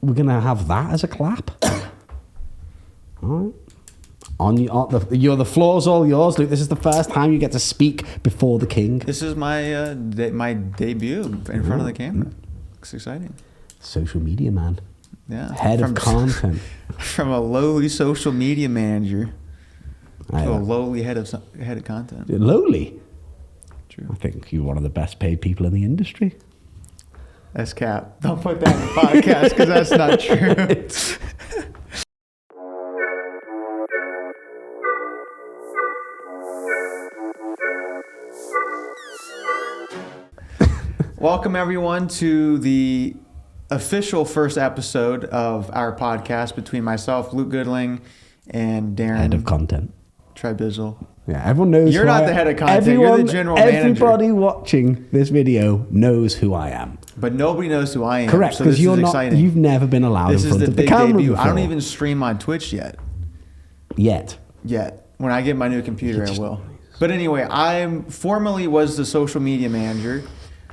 we're going to have that as a clap. All right. You're the floor's all yours, Luke. This is the first time you get to speak before the king. This is my my debut in front of the camera. It's exciting. Social media man. Yeah. Head of content. From a lowly social media manager to a lowly head of content. Lowly? True. I think you're one of the best paid people in the industry. That's cap. Don't put that in the podcast because that's not true. Welcome everyone to the official first episode of our podcast between myself, Luke Goodling, and Darren. Head of content. Tribizzle. Yeah, everyone knows. You're not the head of content. You're the general manager. Everybody watching this video knows who I am. But nobody knows who I am. Correct, because so you've never been allowed in front of the camera before. I don't even stream on Twitch yet. Yet. When I get my new computer, I will. But anyway, I formerly was the social media manager.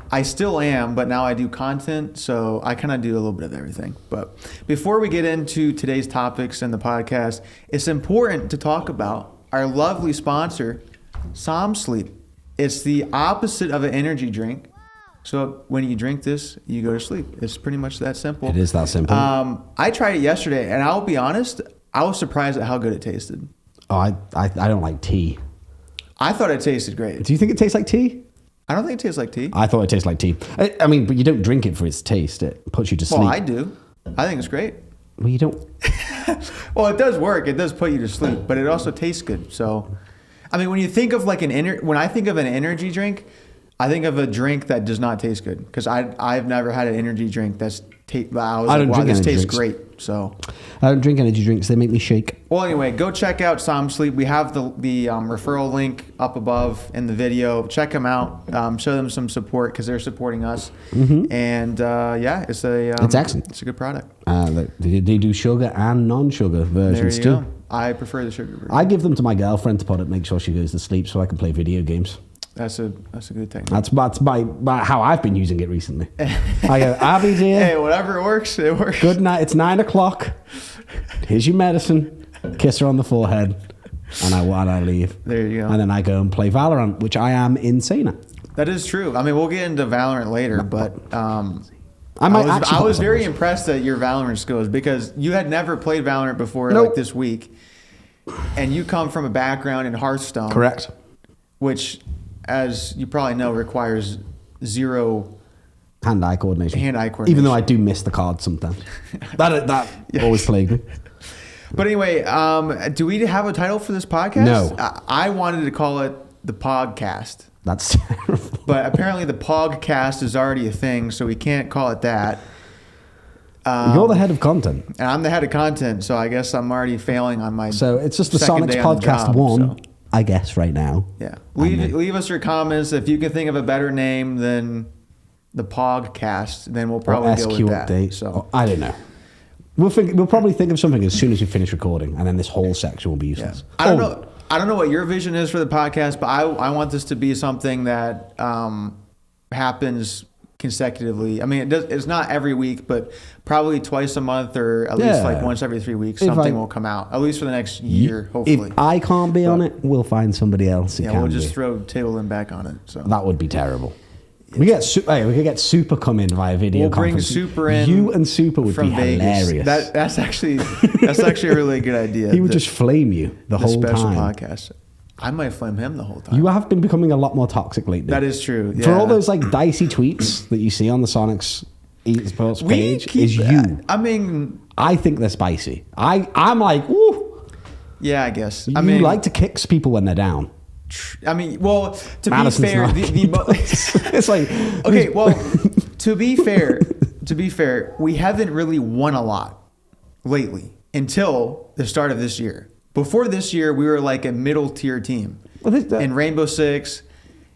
I still am, but now I do content, so I kind of do a little bit of everything. But before we get into today's topics and the podcast, it's important to talk about our lovely sponsor, Soniqs. It's the opposite of an energy drink. So when you drink this, you go to sleep. It's pretty much that simple. It is that simple. I tried it yesterday, and I'll be honest, I was surprised at how good it tasted. Oh, I don't like tea. I thought it tasted great. Do you think it tastes like tea? I don't think it tastes like tea. I thought it tasted like tea. I mean, but you don't drink it for its taste. It puts you to sleep. Well, I do. I think it's great. Well, you don't. Well, it does work. It does put you to sleep, but it also tastes good. So, I mean, when you think of like when I think of an energy drink, I think of a drink that does not taste good because I've never had an energy drink that's wow, this tastes great. So I don't drink energy drinks. They make me shake. Well, anyway, go check out Soniqs. We have the referral link up above in the video. Check them out. Show them some support because they're supporting us. Mm-hmm. And it's excellent. It's a good product. They do sugar and non-sugar versions too. Go. I prefer the sugar version. I give them to my girlfriend to put it, make sure she goes to sleep, so I can play video games. That's a good thing. That's my how I've been using it recently. I go, Abby's here. Hey, whatever works, it works. Good night. It's 9:00. Here's your medicine. Kiss her on the forehead, and I leave. There you go. And then I go and play Valorant, which I am insane at. That is true. I mean, we'll get into Valorant later, but I was very impressed at your Valorant skills because you had never played Valorant before, like this week, and you come from a background in Hearthstone. Correct. Which, as you probably know, requires zero hand-eye coordination. Even though I do miss the cards sometimes. that always plagued me. But anyway, do we have a title for this podcast? No. I wanted to call it the Pogcast. That's terrible. But apparently the Pogcast is already a thing, so we can't call it that. You're the head of content. And I'm the head of content, so I guess I'm already failing on my So it's just the Soniqs Podcast 1. So. I guess right now. Yeah. Leave us your comments. If you can think of a better name than the Pogcast, then we'll probably go with that. Update. So I don't know. We'll probably think of something as soon as we finish recording, and then this whole section will be useless. Yeah. I don't know what your vision is for the podcast, but I want this to be something that happens consecutively. I mean, it's not every week, but probably twice a month or at least like once every 3 weeks, something will come out, at least for the next year, hopefully. If I can't be on it, we'll find somebody else who can. We'll just throw Table and back on it. So that would be terrible. We could get Super come in via video conference. Bring Super in. You and Super would be hilarious. That's actually a really good idea. He would just flame you the whole time. Special podcast. I might flame him the whole time. You have been becoming a lot more toxic lately. That is true. Yeah. For all those like dicey tweets that you see on the Soniqs esports page, is you. I mean, I think they're spicy. I'm like, woo. Yeah, I guess. I mean, like to kick people when they're down. I mean, well, to Madison's be fair, it's like okay. Well, to be fair, we haven't really won a lot lately until the start of this year. Before this year, we were like a middle tier team in Rainbow Six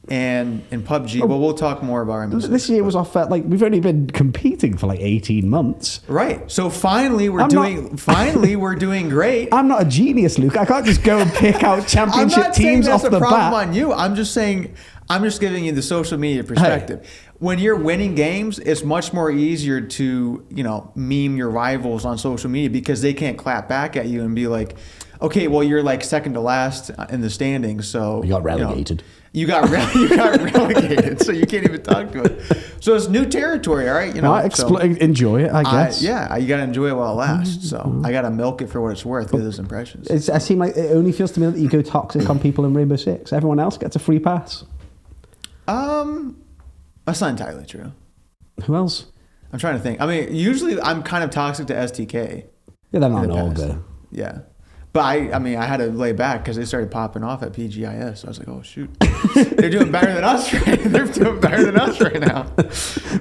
and in PUBG. Well, we'll talk more about Rainbow Six. This year was off at we've only been competing for 18 months. Right. So finally we're doing great. I'm not a genius, Luke. I can't just go and pick out championship teams off the bat. I'm not saying that's a problem on you. I'm just giving you the social media perspective. when you're winning games, it's much more easier to, meme your rivals on social media because they can't clap back at you and be like, okay, well, you're like second to last in the standings, so You got relegated. You got relegated, so you can't even talk to it. So it's new territory, all right? Enjoy it, I guess. You got to enjoy it while it lasts. So I got to milk it for what it's worth, get those impressions. I seem like it only feels to me that you go toxic on people in Rainbow Six. Everyone else gets a free pass. That's not entirely true. Who else? I'm trying to think. I mean, usually I'm kind of toxic to STK. Yeah, they're not all good. Yeah. But I had to lay back because they started popping off at PGIS. So I was like, oh, shoot. They're doing better than us right now.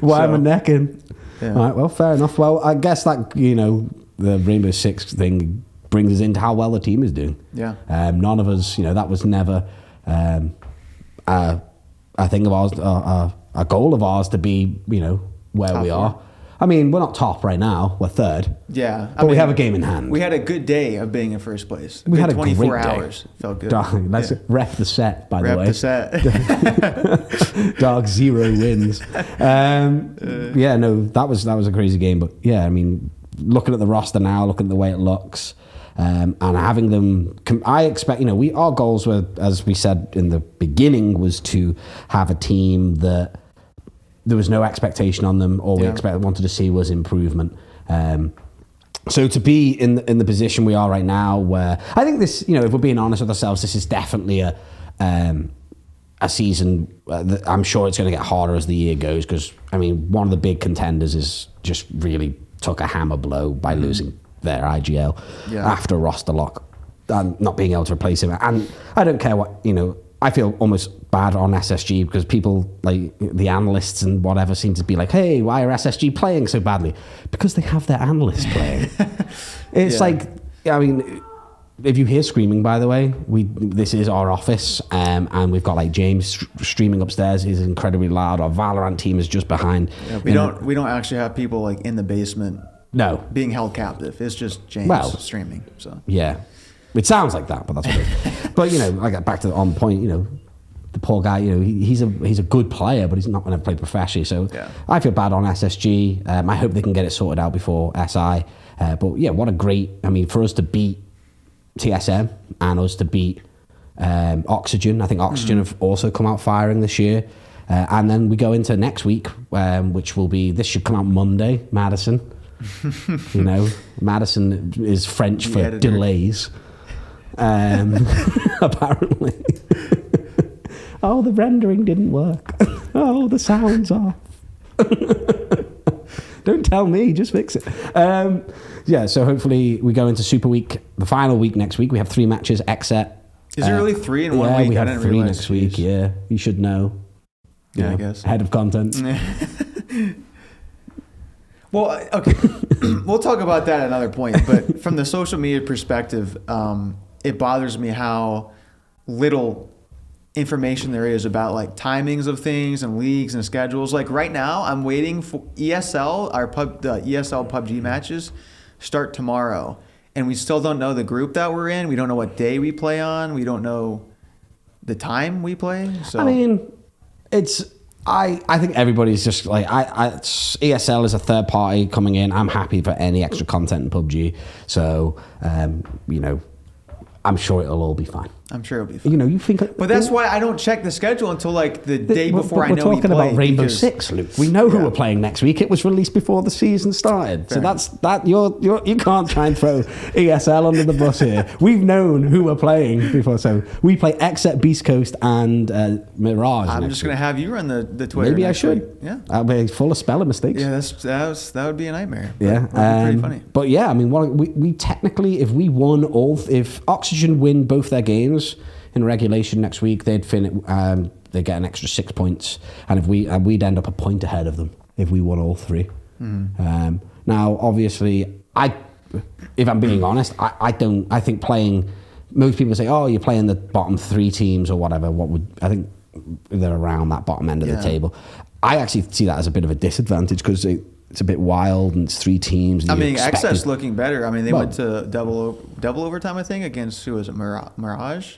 Why am I necking? Yeah. All right, well, fair enough. Well, I guess that, the Rainbow Six thing brings us into how well the team is doing. Yeah. None of us, that was never a thing of ours, a goal of ours to be, where Top we four. are. I mean, we're not top right now. We're third. Yeah. But we have a game in hand. We had a good day of being in first place. We had a 24 great day. hours. Felt good. Darling, let's rep the set, by the way. Rep the set. Dark 0 wins. Yeah, no, that was a crazy game. But yeah, I mean, looking at the roster now, looking at the way it looks, and having them, I expect, our goals were, as we said in the beginning, was to have a team that there was no expectation on them. All we wanted to see was improvement. So to be in the position we are right now, where I think this, if we're being honest with ourselves, this is definitely a season. I'm sure it's going to get harder as the year goes because, one of the big contenders is just really took a hammer blow by losing their IGL after roster lock and not being able to replace him. And I don't care what, I feel almost bad on SSG because people like the analysts and whatever seem to be like, hey, why are SSG playing so badly? Because they have their analysts playing. It's like, if you hear screaming, by the way, this is our office, and we've got like James streaming upstairs. He's incredibly loud. Our Valorant team is just behind. Yeah, we don't actually have people like in the basement. No, being held captive. It's just James streaming. So yeah. It sounds like that, but that's what it is. But, I get back to on point, the poor guy, he's a good player, but he's not going to play professionally. So I feel bad on SSG. I hope they can get it sorted out before SI. But yeah, what a great, for us to beat TSM and us to beat Oxygen. I think Oxygen have also come out firing this year. And then we go into next week, which will be, this should come out Monday, Madison. Madison is French for delays. Apparently. Oh, the rendering didn't work. Oh, the sound's off. Don't tell me, just fix it. So hopefully we go into Super Week, the final week next week. We have 3 matches, XSET. Is there really 3 in 1 week? We have 3 next week, yeah. You should know. I guess. Head of content. Well, okay, we'll talk about that at another point. But from the social media perspective, it bothers me how little information there is about like timings of things and leagues and schedules. Like right now, I'm waiting for ESL. The ESL PUBG matches start tomorrow, and we still don't know the group that we're in. We don't know what day we play on. We don't know the time we play. So it's. I think everybody's just like ESL is a third party coming in. I'm happy for any extra content in PUBG. So I'm sure it'll all be fine. I'm sure it'll be fine. You think... But that's why I don't check the schedule until like the day before I know we play. We're talking about Rainbow Six, Luke. We know who we're playing next week. It was released before the season started. Fair. So that's that. You can't try and throw ESL under the bus here. We've known who we're playing before. So we play XSET, Beast Coast, and Mirage. I'm just going to have you run the Twitter. Maybe I should. Week. Yeah. I'll be full of spelling mistakes. Yeah, that would be a nightmare. Yeah. That'd be pretty funny. But yeah, we technically, if we won if Oxygen win both their games in regulation next week, they'd they get an extra 6 points, and if we'd end up a point ahead of them if we won all 3. Mm-hmm. Now, obviously, if I'm being honest, I think playing. Most people say, "Oh, you're playing the bottom 3 teams or whatever." I think they're around that bottom end of the table. I actually see that as a bit of a disadvantage because it's a bit wild and it's 3 teams. XS looking better. They went to double overtime, I think, against, who was it, Mirage?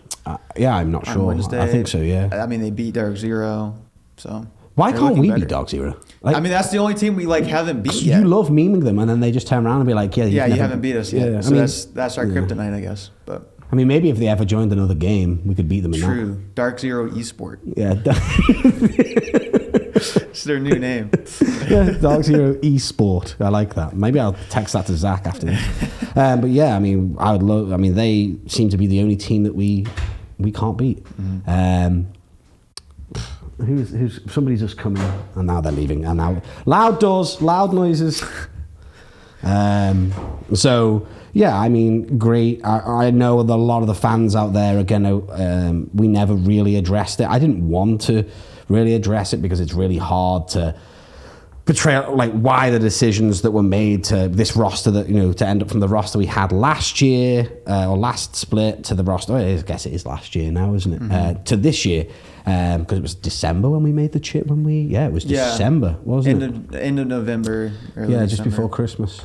Yeah, I'm not sure. Wednesday. I think so, yeah. They beat Dark Zero, so. Why They're can't looking we better. be Dog Zero? I mean, that's the only team we like haven't beat yet. You love memeing them, and then they just turn around and be like, you haven't beat us yet. Yeah, So that's our kryptonite, I guess. But I mean, maybe if they ever joined another game, we could beat them in true. Dark Zero Esport. Yeah. It's their new name. Yeah, Dog Zero Esport. I like that. Maybe I'll text that to Zach after this. But yeah, I mean, I would love. I mean, they seem to be the only team that we can't beat. Who's somebody's just coming and now they're leaving, and now loud doors, loud noises. So yeah, I mean, great. I know that a lot of the fans out there are gonna. We never really addressed it. I didn't want to really address it because it's really hard to portray like why the decisions that were made to this roster that to end up from the roster we had last year or last split to the roster. I guess it is last year now, isn't it? To this year. Because it was December when we made the chip. It was December, wasn't it? End of November. Yeah, just December. before Christmas.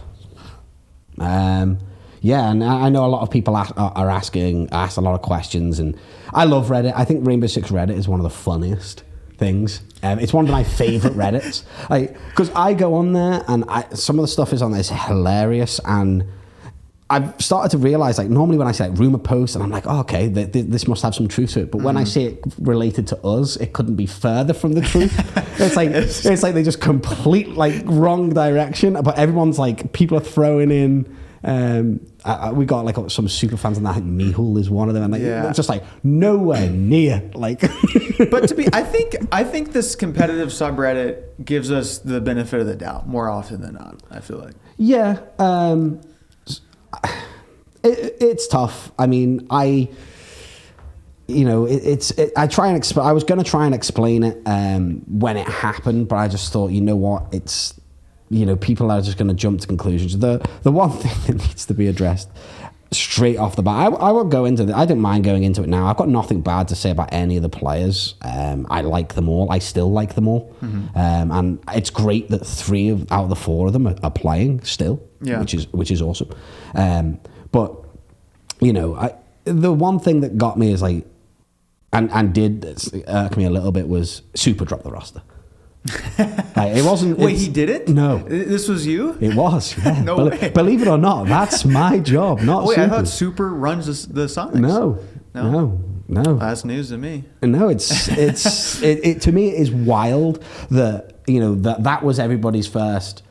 Yeah, and I know a lot of people ask a lot of questions, and I love Reddit. I think Rainbow Six Reddit is one of the funniest things. It's one of my favorite Reddits, because I go on there and some of the stuff is on there is hilarious, and I've started to realize, like, normally when I say rumor posts and I'm like, oh, okay, this must have some truth to it, but when I see it related to us, it couldn't be further from the truth. It's like they just complete like wrong direction, but everyone's like, people are throwing in. We got like some super fans, and I think Mihul is one of them, and it's just like nowhere near like. But I think this competitive subreddit gives us the benefit of the doubt more often than not. I feel like. Yeah. It's tough. I mean, I try and I was going to try and explain it when it happened, but I just thought, you know what, it's people are just going to jump to conclusions. The one thing that needs to be addressed straight off the bat, I won't go into it. I don't mind going into it now. I've got nothing bad to say about any of the players. I like them all. I still like them all. And it's great that 3 out of the 4 of them are playing still, which is awesome. But the one thing that got me is like, and did irk me a little bit was Super dropped the roster. It wasn't. Wait, he did it? No, this was you. It was. Yeah. No way. Believe it or not, that's my job. Not. Wait, Super's. I thought Super runs the Soniqs. No. That's news to me. No, it's to me it is wild that that was everybody's first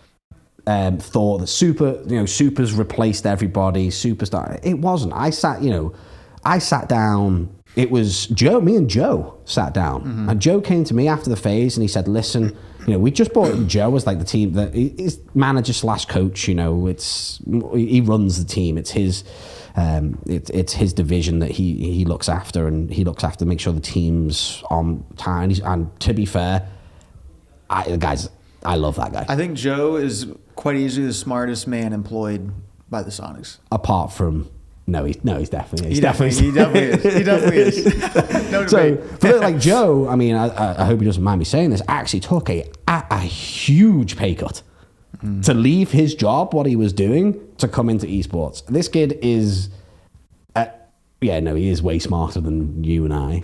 thought that Super's replaced everybody. Superstar. It wasn't. I sat down. It was Joe. Me and Joe sat down, and Joe came to me after the phase, and he said, "Listen, we just brought Joe as like the team that is manager / coach. He runs the team. It's his, it's his division that he looks after, and he looks after make sure the team's on time. And to be fair, I love that guy. I think Joe is quite easily the smartest man employed by the Soniqs. Apart from. No, he's definitely. He definitely is. No so, but like Joe, I mean, I hope he doesn't mind me saying this. Actually, took a huge pay cut to leave his job, what he was doing, to come into esports. This kid is, he is way smarter than you and I,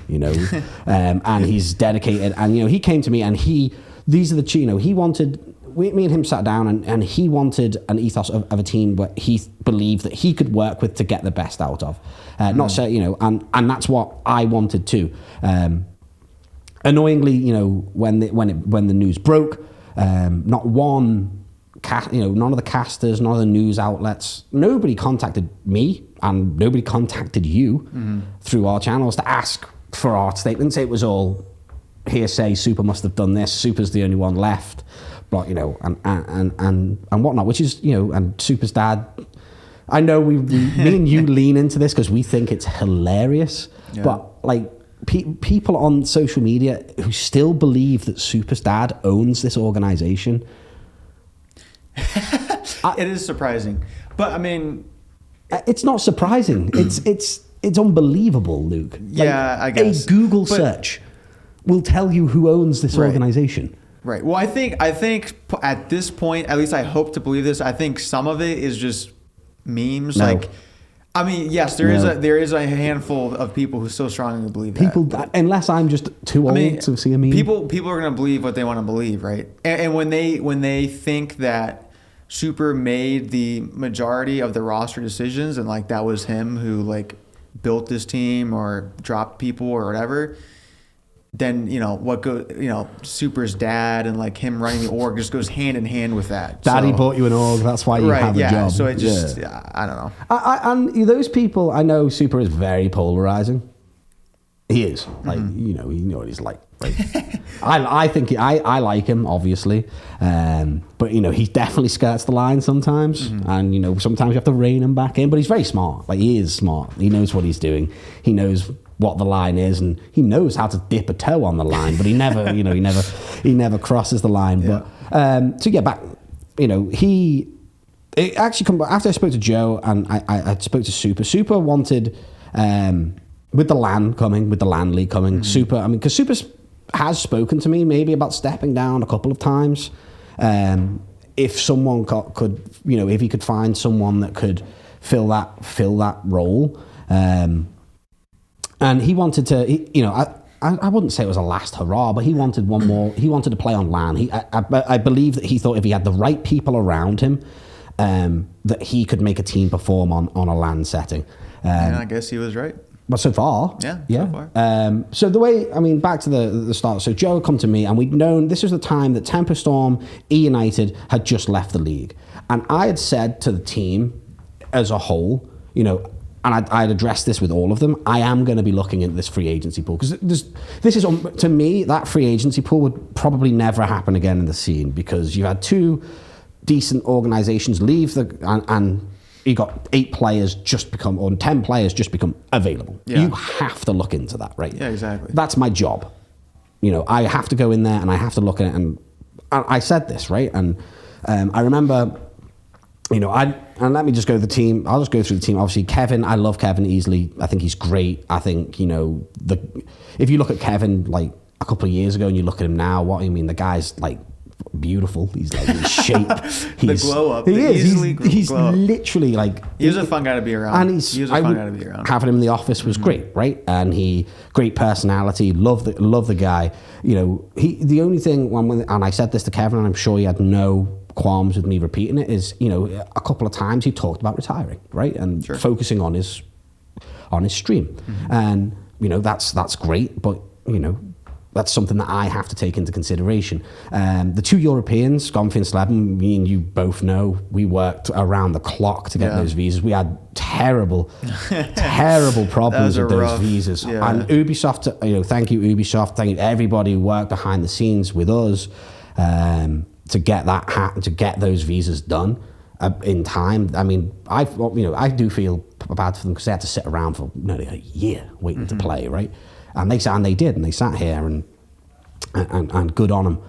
and he's dedicated. And he came to me, and these are the he wanted. Me and him sat down, and he wanted an ethos of a team where he believed that he could work with to get the best out of. Not so, and that's what I wanted too. Annoyingly, when the news broke, not one, none of the casters, none of the news outlets, nobody contacted me, and nobody contacted you through our channels to ask for our statements. It was all hearsay. Super must have done this. Super's the only one left. But and whatnot, which is and Super's dad. I know me and you lean into this because we think it's hilarious, but like people on social media who still believe that Super's dad owns this organization. It is surprising, but I mean, it's not surprising. It's unbelievable, Luke. I guess a Google search will tell you who owns this organization. Right. Well, I think at this point, at least I hope to believe this. I think some of it is just memes. No. Like, I mean, yes, there is a handful of people who still strongly believe that. Unless I'm just too old to see a meme. People are going to believe what they want to believe, right? And when they think that Super made the majority of the roster decisions and like that was him who like built this team or dropped people or whatever, then Super's dad and like him running the org just goes hand in hand with that. Daddy bought you an org, that's why you have a job. So it just I don't know. And those people, I know Super is very polarizing. He is like you know what he's like. Right? I think I like him obviously, but he definitely skirts the line sometimes, and sometimes you have to rein him back in. But he's very smart. Like he is smart. He knows what he's doing. He knows what the line is, and he knows how to dip a toe on the line, but he never, he never crosses the line. Yeah. But to get back, it actually come after I spoke to Joe and I spoke to Super. Super wanted, with the LAN League coming, Super. Because Super has spoken to me maybe about stepping down a couple of times. If someone could, if he could find someone that could fill that role. And he wanted to, I wouldn't say it was a last hurrah, but he wanted one more. He wanted to play on LAN. I believe that he thought if he had the right people around him, that he could make a team perform on a LAN setting. And I guess he was right. But so far, yeah. So far. So the way, back to the start. So Joe had come to me, and we'd known this was the time that Temper Storm, E-United had just left the league, and I had said to the team as a whole, and I'd addressed this with all of them. I am going to be looking at this free agency pool because this is, to me, that free agency pool would probably never happen again in the scene because you had two decent organizations leave and you got 8 players just become, or 10 players just become available. Yeah. You have to look into that, right? Yeah, exactly. That's my job. I have to go in there and I have to look at it. And I said this, right? And I remember, and let me just go the team. I'll just go through the team. Obviously, Kevin, I love Kevin easily. I think he's great. I think, if you look at Kevin like a couple of years ago and you look at him now, the guy's like beautiful. He's like in shape. He's the glow up. He is. He's literally like. He was a fun guy to be around. And he was a fun guy to be around. Having him in the office was great, right? And great personality. Love the guy. The only thing and I said this to Kevin, and I'm sure he had no qualms with me repeating it, is a couple of times he talked about retiring, right, and focusing on his stream, and that's great, but that's something that I have to take into consideration. The 2 Europeans, Gonfi and Sleben, me and you both know, we worked around the clock to get those visas. We had terrible problems with those visas. Yeah. And Ubisoft, thank you Ubisoft, thank you everybody who worked behind the scenes with us to get those visas done in time. I do feel bad for them because they had to sit around for nearly a year waiting to play, right? And they did, and they sat here and good on them.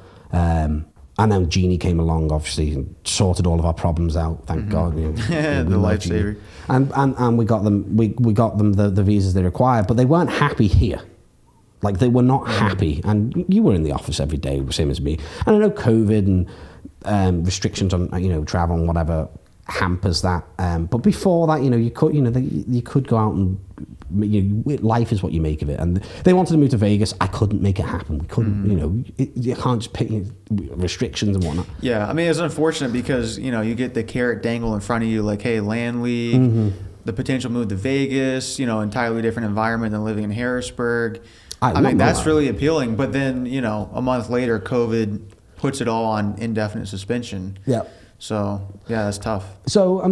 And then Genie came along, obviously, and sorted all of our problems out. Thank God, the lifesaver. And we got them the visas they required, but they weren't happy here. Like they were not happy, and you were in the office every day, same as me. And I know COVID and restrictions on travel and whatever hampers that. But before that, you could go out and life is what you make of it. And they wanted to move to Vegas. I couldn't make it happen. We couldn't. You can't just pick restrictions and whatnot. Yeah, it's unfortunate because you get the carrot dangle in front of you, like, hey, LAN League, the potential move to Vegas, entirely different environment than living in Harrisburg. That's really appealing. But then, a month later, COVID puts it all on indefinite suspension. Yeah. So, yeah, that's tough. So,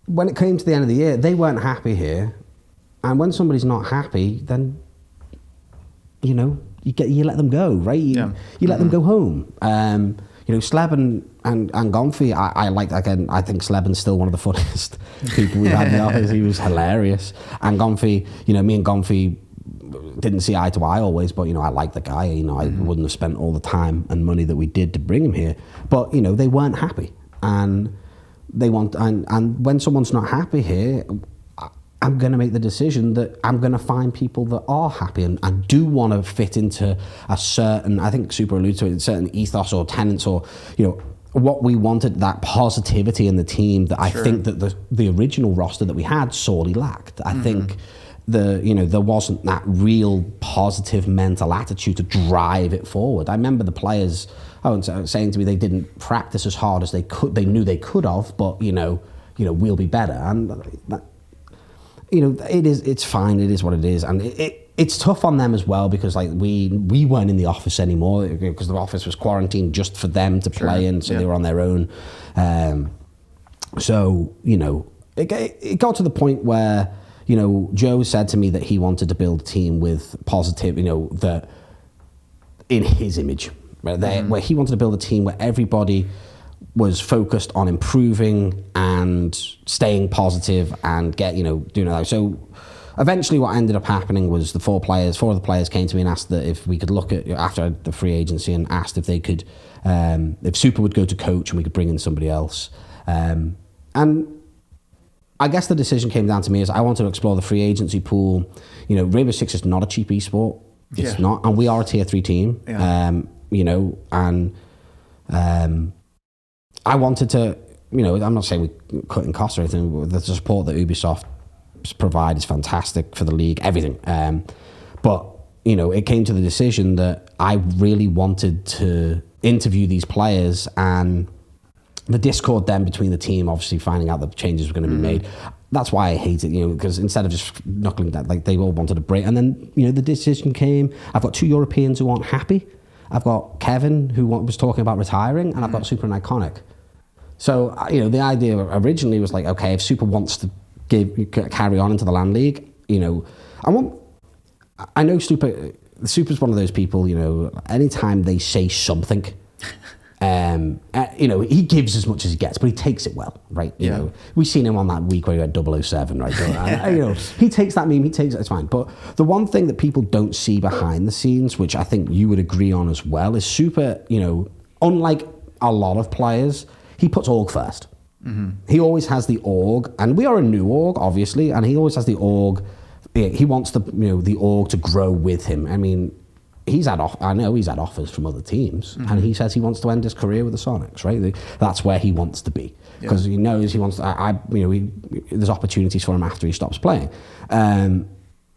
when it came to the end of the year, they weren't happy here. And when somebody's not happy, then, you let them go, right? You let them go home. Sleben and Gonfi, I like, again, I think Sleben's still one of the funniest people we've had in the office. He was hilarious. And Gonfi, me and Gonfi didn't see eye to eye always, but, I like the guy. I wouldn't have spent all the time and money that we did to bring him here. But, they weren't happy. And and when someone's not happy here, I'm going to make the decision that I'm going to find people that are happy and do want to fit into a certain, I think Super alluded to it, certain ethos or tenets or, what we wanted, that positivity in the team that I think that the original roster that we had sorely lacked. I think there wasn't that real positive mental attitude to drive it forward. I remember the players saying to me they didn't practice as hard as they could. They knew they could have, but we'll be better. And that, it's fine. It is what it is, and it's tough on them as well, because like we weren't in the office anymore because the office was quarantined just for them to play in, so they were on their own. So it got to the point where Joe said to me that he wanted to build a team with positive, that in his image, right? Where he wanted to build a team where everybody was focused on improving and staying positive and doing that. So eventually what ended up happening was four of the players came to me and asked that if we could look at, after the free agency, and asked if they could, if Super would go to coach and we could bring in somebody else. And I guess the decision came down to me is I want to explore the free agency pool. Rainbow Six is not a cheap esport. It's not, and we are a tier 3 team. I wanted to, I'm not saying we're cutting costs or anything. The support that Ubisoft provide is fantastic for the league, everything. But, it came to the decision that I really wanted to interview these players, and the discord then between the team, obviously finding out that changes were going to be made. That's why I hate it, because instead of just knuckling down, like they all wanted a break. And then, the decision came. I've got 2 Europeans who aren't happy. I've got Kevin, who was talking about retiring, and I've got Super and Iconic. So, the idea originally was like, okay, if Super wants to carry on into the LAN League, I know Super's one of those people, anytime they say something, he gives as much as he gets, but he takes it well, right? We've seen him on that week where he had 007, right? He takes that meme, it's fine. But the one thing that people don't see behind the scenes, which I think you would agree on as well, is Super, unlike a lot of players, he puts org first. He always has the org, and we are a new org, obviously, and he always has the org. He wants the org to grow with him. I mean, I know he's had offers from other teams, and he says he wants to end his career with the Soniqs, right? That's where he wants to be, because he knows he wants to, there's opportunities for him after he stops playing.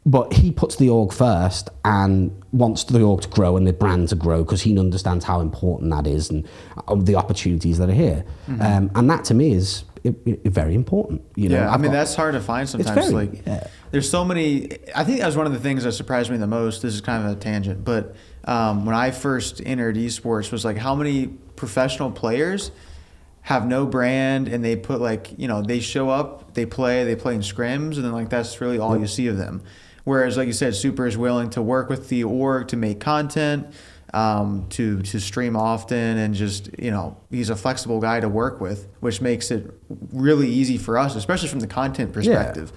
But he puts the org first and wants the org to grow and the brand to grow, because he understands how important that is and the opportunities that are here. And that to me is very important. That's hard to find sometimes. There's so many. I think that was one of the things that surprised me the most. This is kind of a tangent, but when I first entered esports, was like how many professional players have no brand, and they put they show up, they play in scrims, and then that's really all you see of them. Whereas, like you said, Super is willing to work with the org to make content, to stream often, and just, he's a flexible guy to work with, which makes it really easy for us, especially from the content perspective,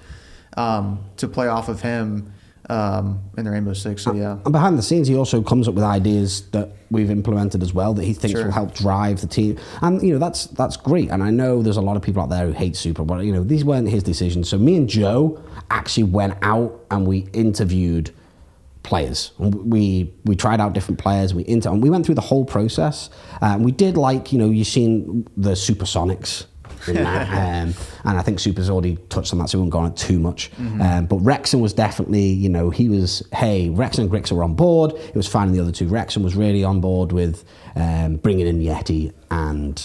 to play off of him in the Rainbow Six. So, yeah. And behind the scenes, he also comes up with ideas that we've implemented as well that he thinks will help drive the team. And, that's great. And I know there's a lot of people out there who hate Super, but, these weren't his decisions. So me and Joe actually went out and we interviewed players. We tried out different players. And we went through the whole process. We did you've seen the Super Soniqs in that. And I think Super's already touched on that, so we won't go on it too much. But Rexon was definitely, Rexon and Grix were on board. It was finding the other two. Rexon was really on board with bringing in Yeti and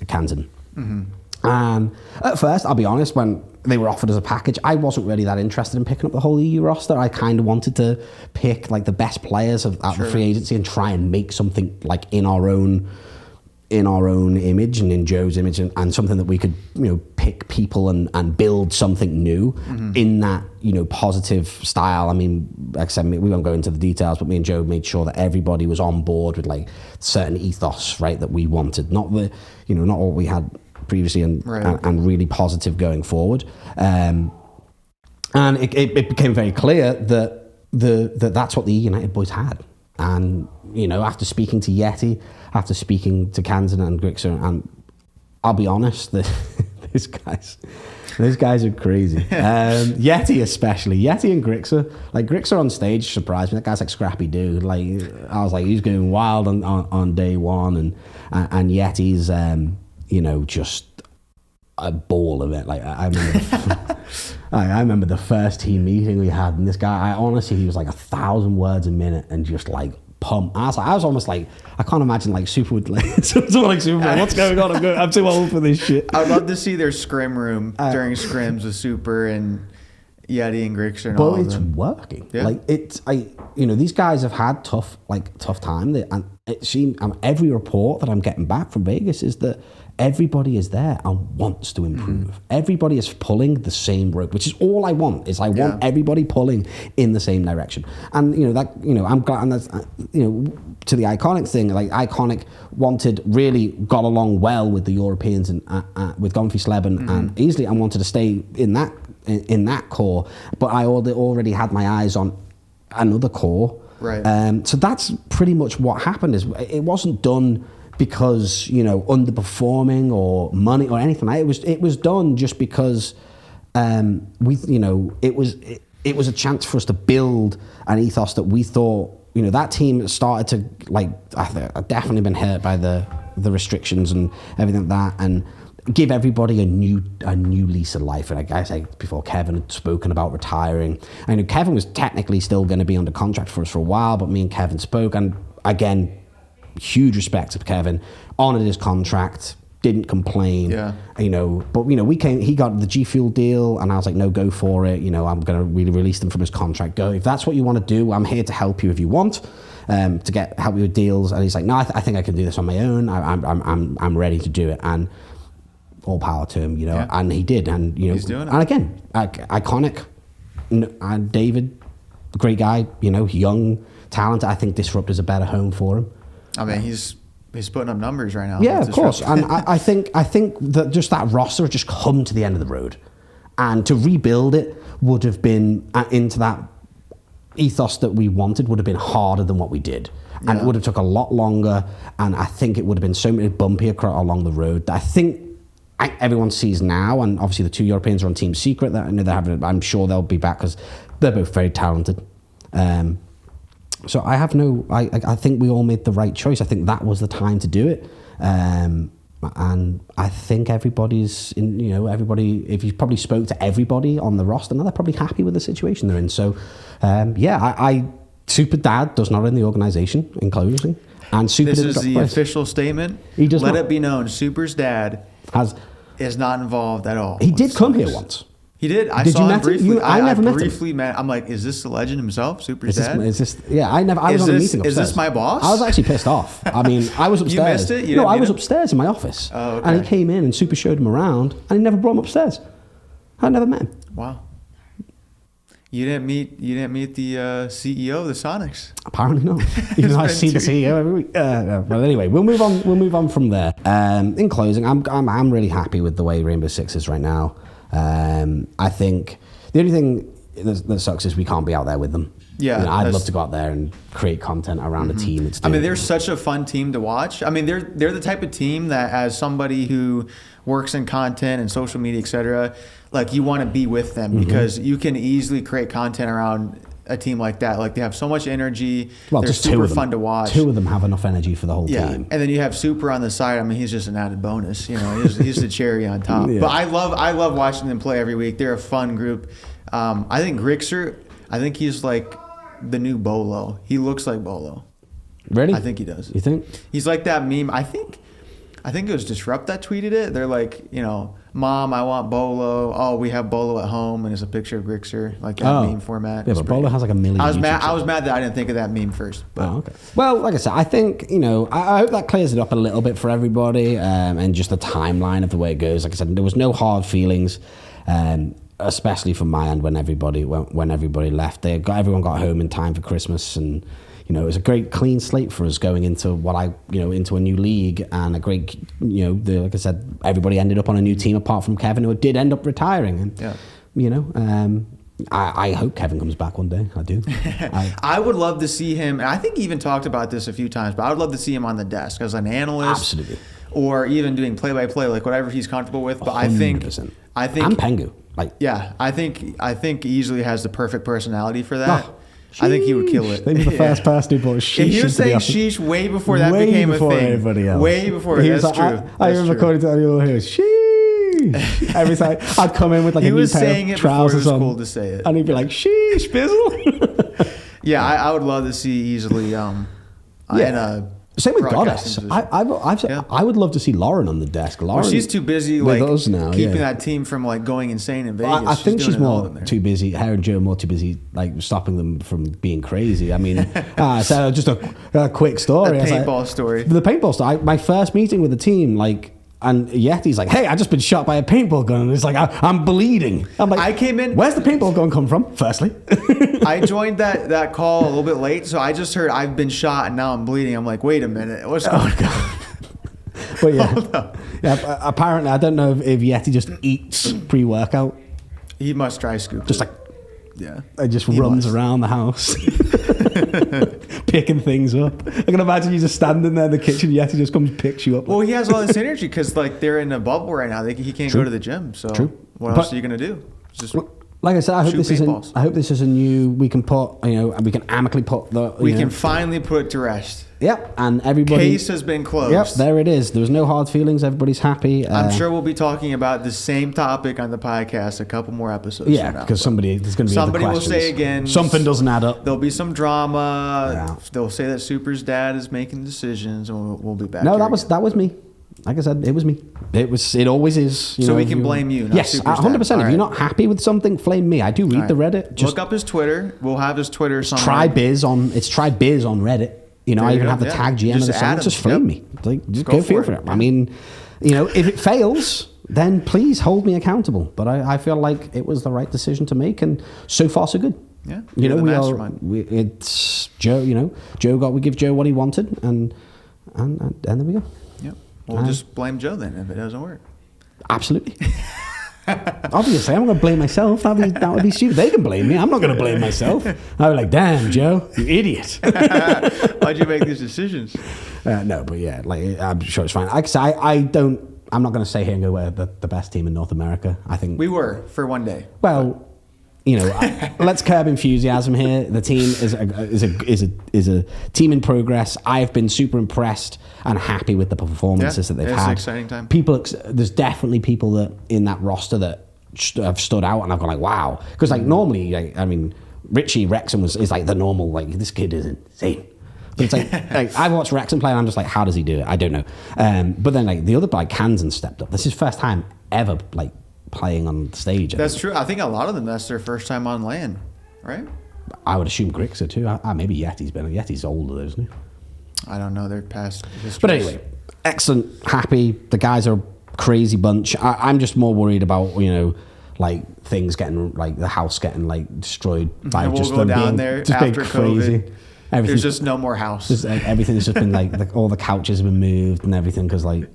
Kansan. And at first, I'll be honest, when they were offered as a package, I wasn't really that interested in picking up the whole EU roster. I kind of wanted to pick the best players out of the free agency and try and make something in our own image and in Joe's image, and something that we could pick people and build something new in that positive style. I mean, like I said, we won't go into the details, but me and Joe made sure that everybody was on board with certain ethos, right, that we wanted, not not what we had previously, and really positive going forward. And it became very clear that that's what the United boys had. And after speaking to Yeti, after speaking to Kansan and Grixer, and I'll be honest, the Those guys are crazy. Yeti especially. Yeti and Grixer. Like Grixer on stage surprised me. That guy's like scrappy dude. Like I was like, he's going wild on day one, and Yeti's just a ball of it. Like I remember, I remember the first team meeting we had, and this guy, he was like 1,000 words a minute, and just like pump. I was almost like, I can't imagine like Super would like someone like Super. What's going on? I'm too old for this shit. I'd love to see their scrim room during scrims with Super and Yeti and Grixer and all of them. But it's working. Yeah. Like these guys have had tough time, and it seems every report that I'm getting back from Vegas is that everybody is there and wants to improve. Everybody is pulling the same rope, which is all I want. I want everybody pulling in the same direction. And I'm glad. And that's to the Iconic thing. Like Iconic really got along well with the Europeans and with Gonfi Sleben and Easily, and wanted to stay in that core. But I already had my eyes on another core. Right. So that's pretty much what happened. Is it wasn't done because underperforming or money or anything. It was done just because it was a chance for us to build an ethos that we thought that team started to like. I've definitely been hurt by the restrictions and everything like that, and give everybody a new lease of life. And I say before, Kevin had spoken about retiring. I know Kevin was technically still going to be under contract for us for a while, but me and Kevin spoke, and again, huge respect to Kevin, honored his contract, didn't complain. But he got the G Fuel deal, and I was like, no, go for it. I'm going to really release him from his contract. Go, if that's what you want to do, I'm here to help you if you want to help you with deals. And he's like, no, I think I can do this on my own. I'm ready to do it. And all power to him, and he did. And he's doing it. And again, Iconic, and David, great guy, young, talented. I think Disrupt is a better home for him. I mean, he's putting up numbers right now. Yeah, of course. And I think that just that roster had just come to the end of the road, and to rebuild it would have been into that ethos that we wanted would have been harder than what we did, and it would have took a lot longer. And I think it would have been so many bumpy along the road that I think everyone sees now. And obviously the two Europeans are on Team Secret. That I know they're having. I'm sure they'll be back because they're both very talented. So I think we all made the right choice. I think that was the time to do it. And I think everybody's everybody, if you probably spoke to everybody on the roster, now they're probably happy with the situation they're in. So, Super Dad does not run the organization in closing. And Super this is the official statement. He does Let not. It be known, Super's dad is not involved at all. He did come here once. He did. I saw him briefly. I never briefly met. I'm like, is this the legend himself, Super's dad? I was on a meeting upstairs. Is this my boss? I was actually pissed off. I mean, I was upstairs. You missed it? I was upstairs in my office. Oh, okay. And he came in and Super showed him around, and he never brought him upstairs. I never met him. Wow. You didn't meet the CEO of the Soniqs. Apparently not. Even though I see the CEO every week. But anyway, we'll move on. We'll move on from there. In closing, I'm really happy with the way Rainbow Six is right now. I think the only thing that sucks is we can't be out there with them. Yeah, I'd love to go out there and create content around a team. They're such a fun team to watch. I mean, they're the type of team that, as somebody who works in content and social media, etc., like you want to be with them because you can easily create content around a team like that. Like they have so much energy. Well, they're just super fun to watch. Two of them have enough energy for the whole team. And then you have Super on the side. I mean, he's just an added bonus. He's the cherry on top. Yeah. But I love watching them play every week. They're a fun group. I think Grixer, he's like the new Bolo. He looks like Bolo. Really? I think he does. You think? He's like that meme. I think it was Disrupt that tweeted it. They're like, Mom, I want Bolo. Oh, we have Bolo at home, and it's a picture of Grixer, like that meme format. Yeah, but Bolo has like 1 million. I was mad that I didn't think of that meme first. But. Oh, okay. Well, like I said, I think I hope that clears it up a little bit for everybody, and just the timeline of the way it goes. Like I said, there was no hard feelings, especially from my end when everybody left. Everyone got home in time for Christmas, and it was a great clean slate for us going into into a new league, and a great, like I said, everybody ended up on a new team apart from Kevin, who did end up retiring. And, I hope Kevin comes back one day. I do. I would love to see him, and I think he even talked about this a few times, but I would love to see him on the desk as an analyst. Absolutely. or even doing play-by-play, like whatever he's comfortable with. But I think and Pengu, like I think he easily has the perfect personality for that. I think he would kill it. He was the first person who brought sheesh. He was saying sheesh way before that became a thing. Everybody else. Way before. That's like, true. I remember calling to you here, sheesh. Every time I'd come in with like a new pair of trousers on. He was saying it before it was cool to say it. And he'd be like, sheesh, Bizzle. Yeah, I would love to see easily. Same with Goddess. I would love to see Lauren on the desk. Lauren, she's too busy like us now, keeping that team from like going insane in Vegas. I think she's more too busy. Her and Joe are more too busy like stopping them from being crazy. I mean, so just a quick story. The paintball story. The paintball story. My first meeting with the team, like. And Yeti's like, hey, I just been shot by a paintball gun. And it's like, I'm bleeding. I'm like, I came in. Where's the paintball gun come from, firstly? I joined that call a little bit late. So I just heard I've been shot and now I'm bleeding. I'm like, wait a minute. What's going on? But yeah, apparently, I don't know if Yeti just eats pre-workout. He must dry scoop. Just like, yeah. It just runs around the house. Picking things up. I can imagine you just standing there in the kitchen. Yeti just comes and picks you up. Well, he has all this energy because like they're in a bubble right now. He can't go to the gym. So what else are you gonna do? Just like I said, I hope this is a new. We can put we can amicably put the. We can finally put it to rest. Yep, and everybody. Case has been closed. Yep, there it is. There's no hard feelings. Everybody's happy. I'm sure we'll be talking about the same topic on the podcast a couple more episodes. Yeah, because there's going to be somebody will say again something doesn't add up. There'll be some drama. Yeah. They'll say that Super's dad is making decisions, and we'll be back. No, that was me. Like I said, it was me. It always is. So we can blame you. Not yes, Super's 100%. Dad. If you're not happy with something, flame me. I do read the Reddit. Just look up his Twitter. We'll have his Twitter somewhere. It's Tribiz on Reddit. I even have the tag GM of the song. Just flame me. Like, just go for it. I mean, if it fails, then please hold me accountable. But I feel like it was the right decision to make, and so far so good. Yeah, it's Joe. We give Joe what he wanted, and there we go. Yep. We'll just blame Joe then if it doesn't work. Absolutely. Obviously, I'm going to blame myself. That would be stupid. They can blame me. I'm not going to blame myself. I'd be like, damn, Joe, you idiot. Why'd you make these decisions? No, but yeah, like I'm sure it's fine. I'm not going to stay here and go, we're the best team in North America. I think we were for one day. Well, let's curb enthusiasm here. The team is a team in progress. I've been super impressed and happy with the performances that they've had. It's an exciting time. There's definitely people that in that roster that have stood out, and I've gone like, wow. Because like normally, Richie Wrexham is like the normal, like this kid is insane. But it's like I watched Wrexham play, and I'm just like, how does he do it? I don't know. But then like the other Kansan stepped up. This is his first time ever like playing on stage. That's true. I think a lot of them, that's their first time on land, right? I would assume Grixer too. Maybe Yeti's older though, isn't he? I don't know their past history. But anyway, excellent, happy. The guys are a crazy bunch. I'm just more worried about like things getting like the house getting like destroyed by just them down there just after being crazy. COVID. There's just no more house. Everything's just been like all the couches have been moved and everything because like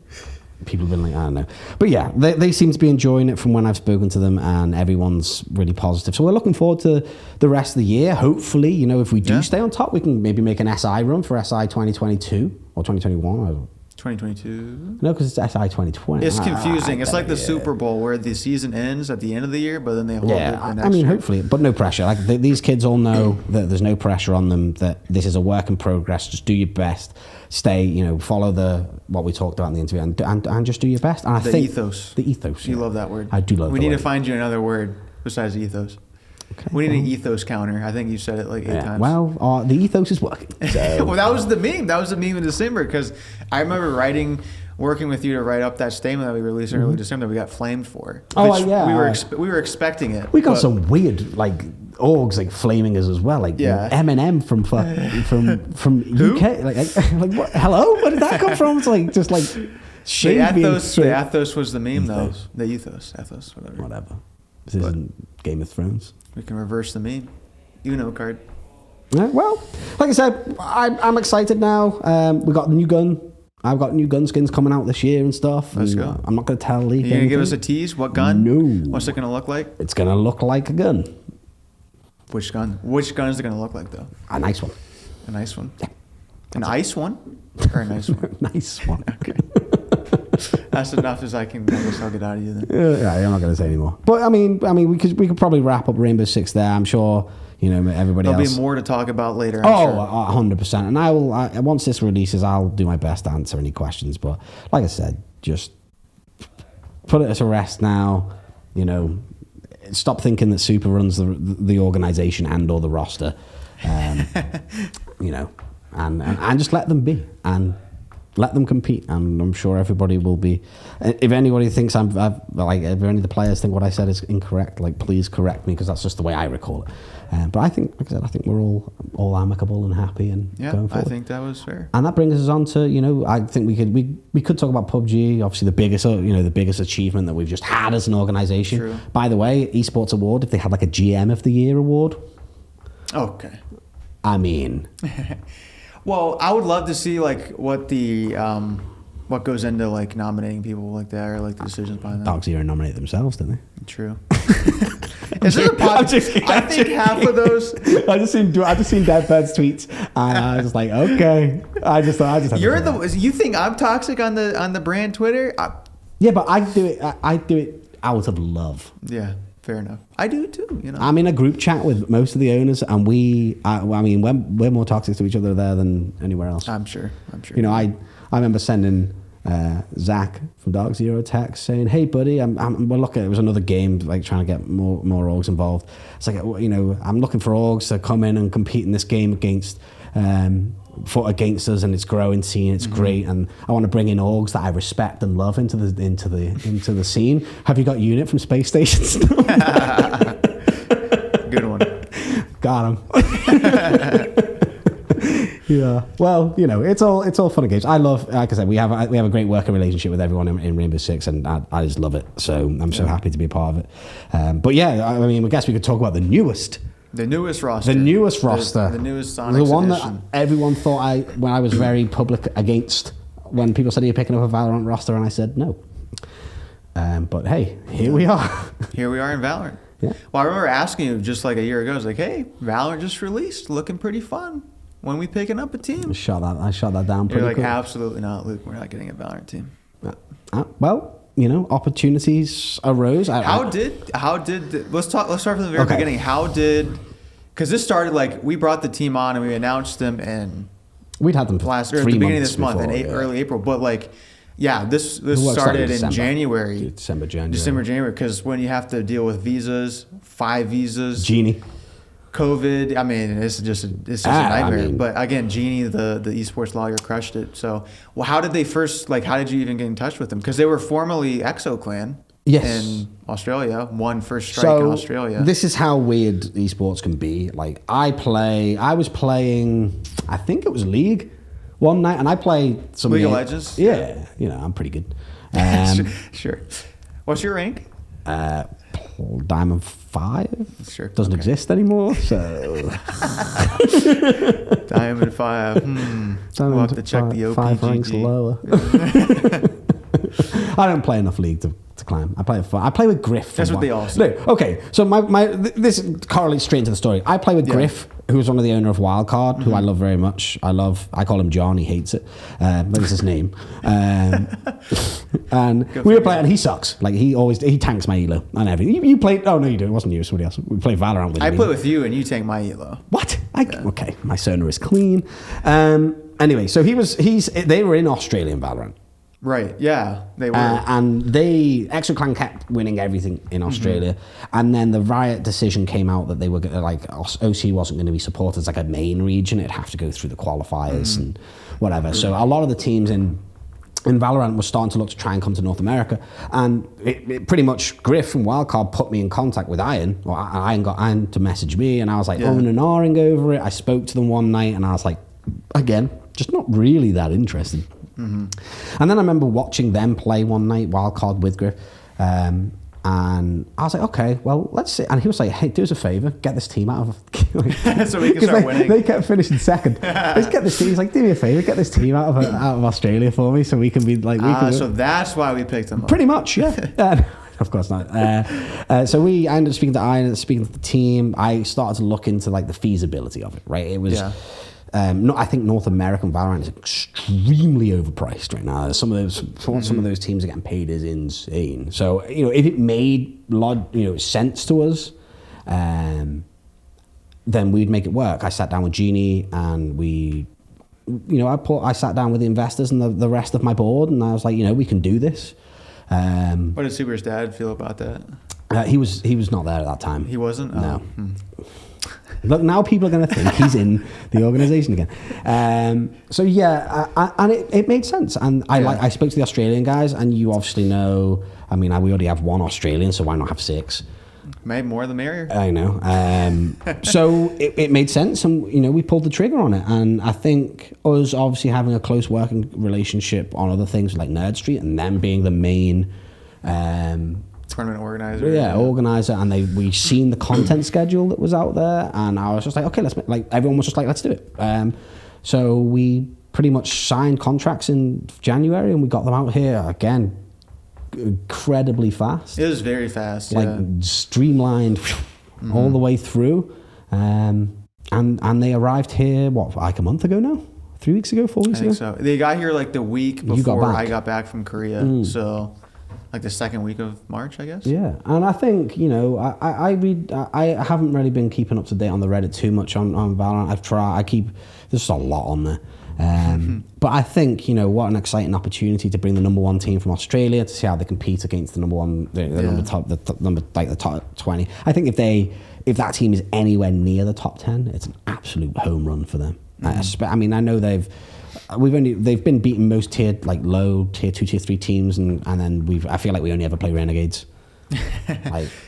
people have been like, I don't know. But yeah, they seem to be enjoying it from when I've spoken to them, and everyone's really positive. So we're looking forward to the rest of the year. Hopefully, if we do stay on top, we can maybe make an SI run for SI 2022 or 2021. 2022? No, because it's SI 2020. It's confusing. It's like the Super Bowl where the season ends at the end of the year, but then they hold it the next year. Hopefully, but no pressure. Like these kids all know that there's no pressure on them, that this is a work in progress. Just do your best. Stay, follow what we talked about in the interview, and just do your best. And I think ethos. The ethos. You love that word. I do love. We need to find you another word besides ethos. Okay, we need an ethos counter. I think you said it like 8 times. Well, the ethos is working. So. Well, that was the meme. That was the meme in December, because I remember working with you to write up that statement that we released in early December that we got flamed for. We were expecting it. We got some weird orgs like flaming us as well, like Eminem from UK. Like what? Hello, where did that come from? It's like just like the ethos was the meme though. The ethos, whatever. This isn't Game of Thrones. We can reverse the meme. Card. Yeah, well, like I said, I'm excited now. We got a new gun. I've got new gun skins coming out this year and stuff. Let's go. I'm not going to tell Lee. Are you going to give us a tease? What gun? No. What's it going to look like? It's going to look like a gun. Which gun? Which gun is it going to look like, though? A nice one. A nice one? Yeah. An ice one? Or a nice one? Nice one. Okay. That's enough as I guess I'll get out of you then. Yeah, I'm not going to say anymore. But I mean, we could probably wrap up Rainbow Six there. I'm sure, everybody There'll else. be more to talk about later. I'm sure. 100%. And once this releases, I'll do my best to answer any questions. But like I said, just put it to rest now. Stop thinking that Super runs the organization and or the roster. And just let them be and let them compete, and I'm sure everybody will be. If anybody thinks if any of the players think what I said is incorrect, please correct me, because that's just the way I recall it. But I think, like I said, I think we're all amicable and happy and going forward. I think that was fair. And that brings us on to I think we could talk about PUBG. Obviously, the biggest achievement that we've just had as an organization. True. By the way, Esports Award, if they had a GM of the Year award. Okay. I mean. Well, I would love to see what the what goes into nominating people like that, or the decisions behind that. Dog Zero nominate themselves, didn't they? True. Is there a podcast? I think half of those. I just seen Deadbird's tweets, and I was just like, okay. I just You think I'm toxic on the brand Twitter? Yeah, but I do it out of love. Yeah. Fair enough. I do too. I'm in a group chat with most of the owners, and we're more toxic to each other there than anywhere else. I'm sure. I remember sending Zach from Dark Zero a text saying, "Hey, buddy, we're looking." It was another game, trying to get more orgs involved. It's like, I'm looking for orgs to come in and compete in this game against us, and it's growing scene. It's great, and I want to bring in orgs that I respect and love into the scene. Have you got Unit from Space Station? Good one. Got him. Yeah. Well, it's all fun and games. I love, like I said, we have a great working relationship with everyone in Rainbow Six, and I just love it. So I'm so happy to be a part of it. But yeah, I guess we could talk about the newest roster. The newest Soniqs The one edition. that everyone thought when I was very public against, when people said you're picking up a Valorant roster, and I said no. But hey, here we are. Here we are in Valorant. Yeah. Well, I remember asking you just a year ago. I was like, hey, Valorant just released, looking pretty fun. When we picking up a team? I shot that down pretty You're quick. Absolutely not, Luke. We're not getting a Valorant team. Well, opportunities arose. Let's start from the very beginning. Because this started we brought the team on and we announced them, and we'd had them for at 3 the beginning months of this month, before, in early April. But this started in January. January, because when you have to deal with visas, 5 visas, Genie, COVID, it's just a nightmare. But again, Genie, the esports lawyer, crushed it. So, how did they first, how did you even get in touch with them? Because they were formerly ExoClan in Australia, won first strike in Australia. This is how weird esports can be. I was playing, I think it was League one night, and I played some League of Legends? Yeah, I'm pretty good. Sure. What's your rank? Diamond 5. Sure. Doesn't exist anymore, so Diamond 5. We'll have to check the OPGG. 5 ranks lower. I don't play enough League to climb. I play with Griff. That's what they all say. No, okay. So this correlates straight into the story. I play with Griff, who is one of the owner of Wildcard, who I love very much. I call him John. He hates it. That is his name. And we were playing, and he sucks. He tanks my elo and everything. You played? Oh no, you didn't. It wasn't you. It was somebody else. We played Valorant with. I play with you, and you tank my elo. What? Okay, my sonar is clean. Anyway, so they were in Australian Valorant. Right, yeah, they were. And ExoClan kept winning everything in Australia. And then the Riot decision came out that they were OC wasn't going to be supported as a main region. It'd have to go through the qualifiers and whatever. So a lot of the teams in Valorant were starting to look to try and come to North America. And it pretty much, Griff from Wildcard put me in contact with Iron, or Iron got Iron to message me, and I was and ahhing over it. I spoke to them one night, and I was again, just not really that interested. And then I remember watching them play one night, Wildcard with Griff, and I was okay, well, let's see. And he was hey, do us a favor, get this team out of so we can start winning. They kept finishing second. Let's get this team. He's do me a favor, get this team out of Australia for me, so we can be so that's why we picked them up. Pretty much, yeah. Of course not. So I ended up speaking to Iron, speaking to the team. I started to look into the feasibility of it. Right, it was. I think North American Valorant is extremely overpriced right now. Some of those teams are getting paid is insane. So if it made sense to us, then we'd make it work. I sat down with Jeannie and I sat down with the investors and the rest of my board, and I was like, we can do this. What did Super's dad feel about that? He was not there at that time. He wasn't? No. Look, now people are going to think he's in the organization again. So yeah, and it made sense. And I spoke to the Australian guys, and you obviously know. I mean, we already have one Australian, so why not have 6? Maybe more the merrier. I know. So it made sense, and we pulled the trigger on it. And I think us obviously having a close working relationship on other things like Nerd Street, and them being the main. Tournament organizer. Yeah, organizer, and we seen the content schedule that was out there, and I was just like, okay, everyone was just like, let's do it. So we pretty much signed contracts in January, and we got them out here again, incredibly fast. It was very fast, streamlined all the way through, and they arrived here like a month ago now, 3 weeks ago, 4 weeks ago. So they got here like the week before I got back from Korea, so. Like the second week of March, I guess. Yeah, and I think I haven't really been keeping up to date on the Reddit too much on Valorant. There's a lot on there, but I think what an exciting opportunity to bring the number 1 team from Australia to see how they compete against the number 1, the top 20. I think if that team is anywhere near the top 10, it's an absolute home run for them. I mean, I know they've been beating most low tier 2, tier 3 teams, and then I feel like we only ever play Renegades.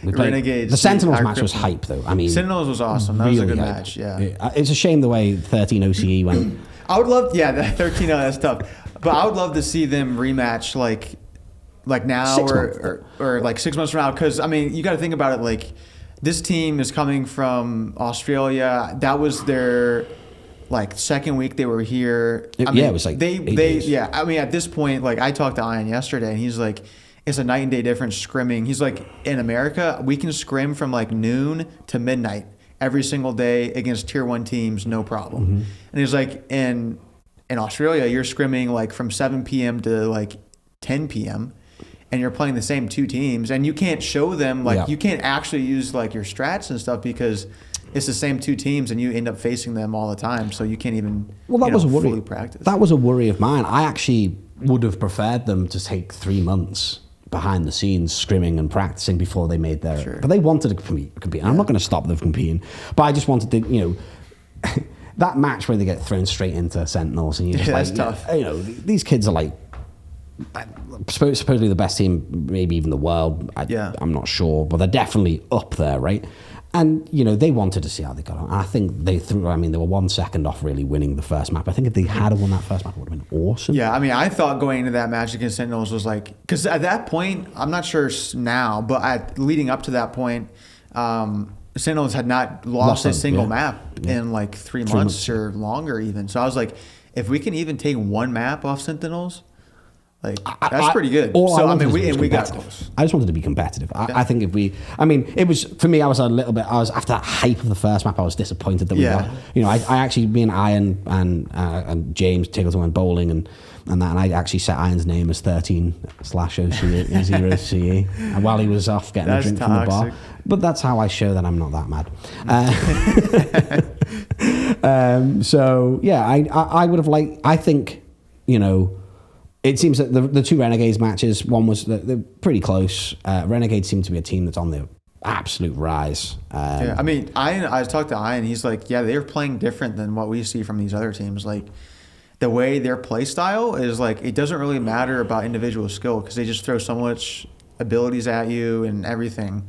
Renegades. The Sentinels match was hype though. I mean, Sentinels was awesome. That was a good match. Yeah. It's a shame the way 13 OCE went. I would love, that 13. That's tough. But I would love to see them rematch like now or like 6 months from now, because I mean you got to think about it. Like this team is coming from Australia. That was their. Second week they were here. It was like they I mean at this point, I talked to Ian yesterday, and he's like, it's a night and day difference scrimming. He's like, in America we can scrim from noon to midnight every single day against tier 1 teams, no problem. And he's like, in Australia you're scrimming from 7 p.m. to 10 p.m. and you're playing the same 2 teams, and you can't show them you can't actually use your strats and stuff because it's the same 2 teams, and you end up facing them all the time, so you can't even fully practice. That was a worry of mine. I actually would have preferred them to take 3 months behind the scenes scrimming and practicing before they made their... Sure. But they wanted to compete. And I'm not going to stop them from competing. But I just wanted to, that match where they get thrown straight into Sentinels, and you're just that's tough. These kids are supposedly the best team, maybe even the world. I'm not sure, but they're definitely up there, right? And, they wanted to see how they got on. And I think they were 1 second off really winning the first map. I think if they had won that first map, it would have been awesome. Yeah, I mean, I thought going into that match against Sentinels was because at that point, I'm not sure now, but leading up to that point, Sentinels had not lost a single map in 3 months or longer even. So I was like, if we can even take 1 map off Sentinels, that's pretty good. We got close. I just wanted to be competitive. I think it was, for me, after that hype of the first map, I was disappointed that we got, I actually, me and Ian and James Tiggleton went bowling and I actually set Ian's name as 13/0CE and while he was off getting a drink from the bar. But that's how I show that I'm not that mad. So yeah, I would have I think, it seems that the 2 Renegades matches, one was they're pretty close. Renegades seem to be a team that's on the absolute rise. I mean, I talked to Ian. He's like, they're playing different than what we see from these other teams. The way their play style is it doesn't really matter about individual skill because they just throw so much abilities at you and everything.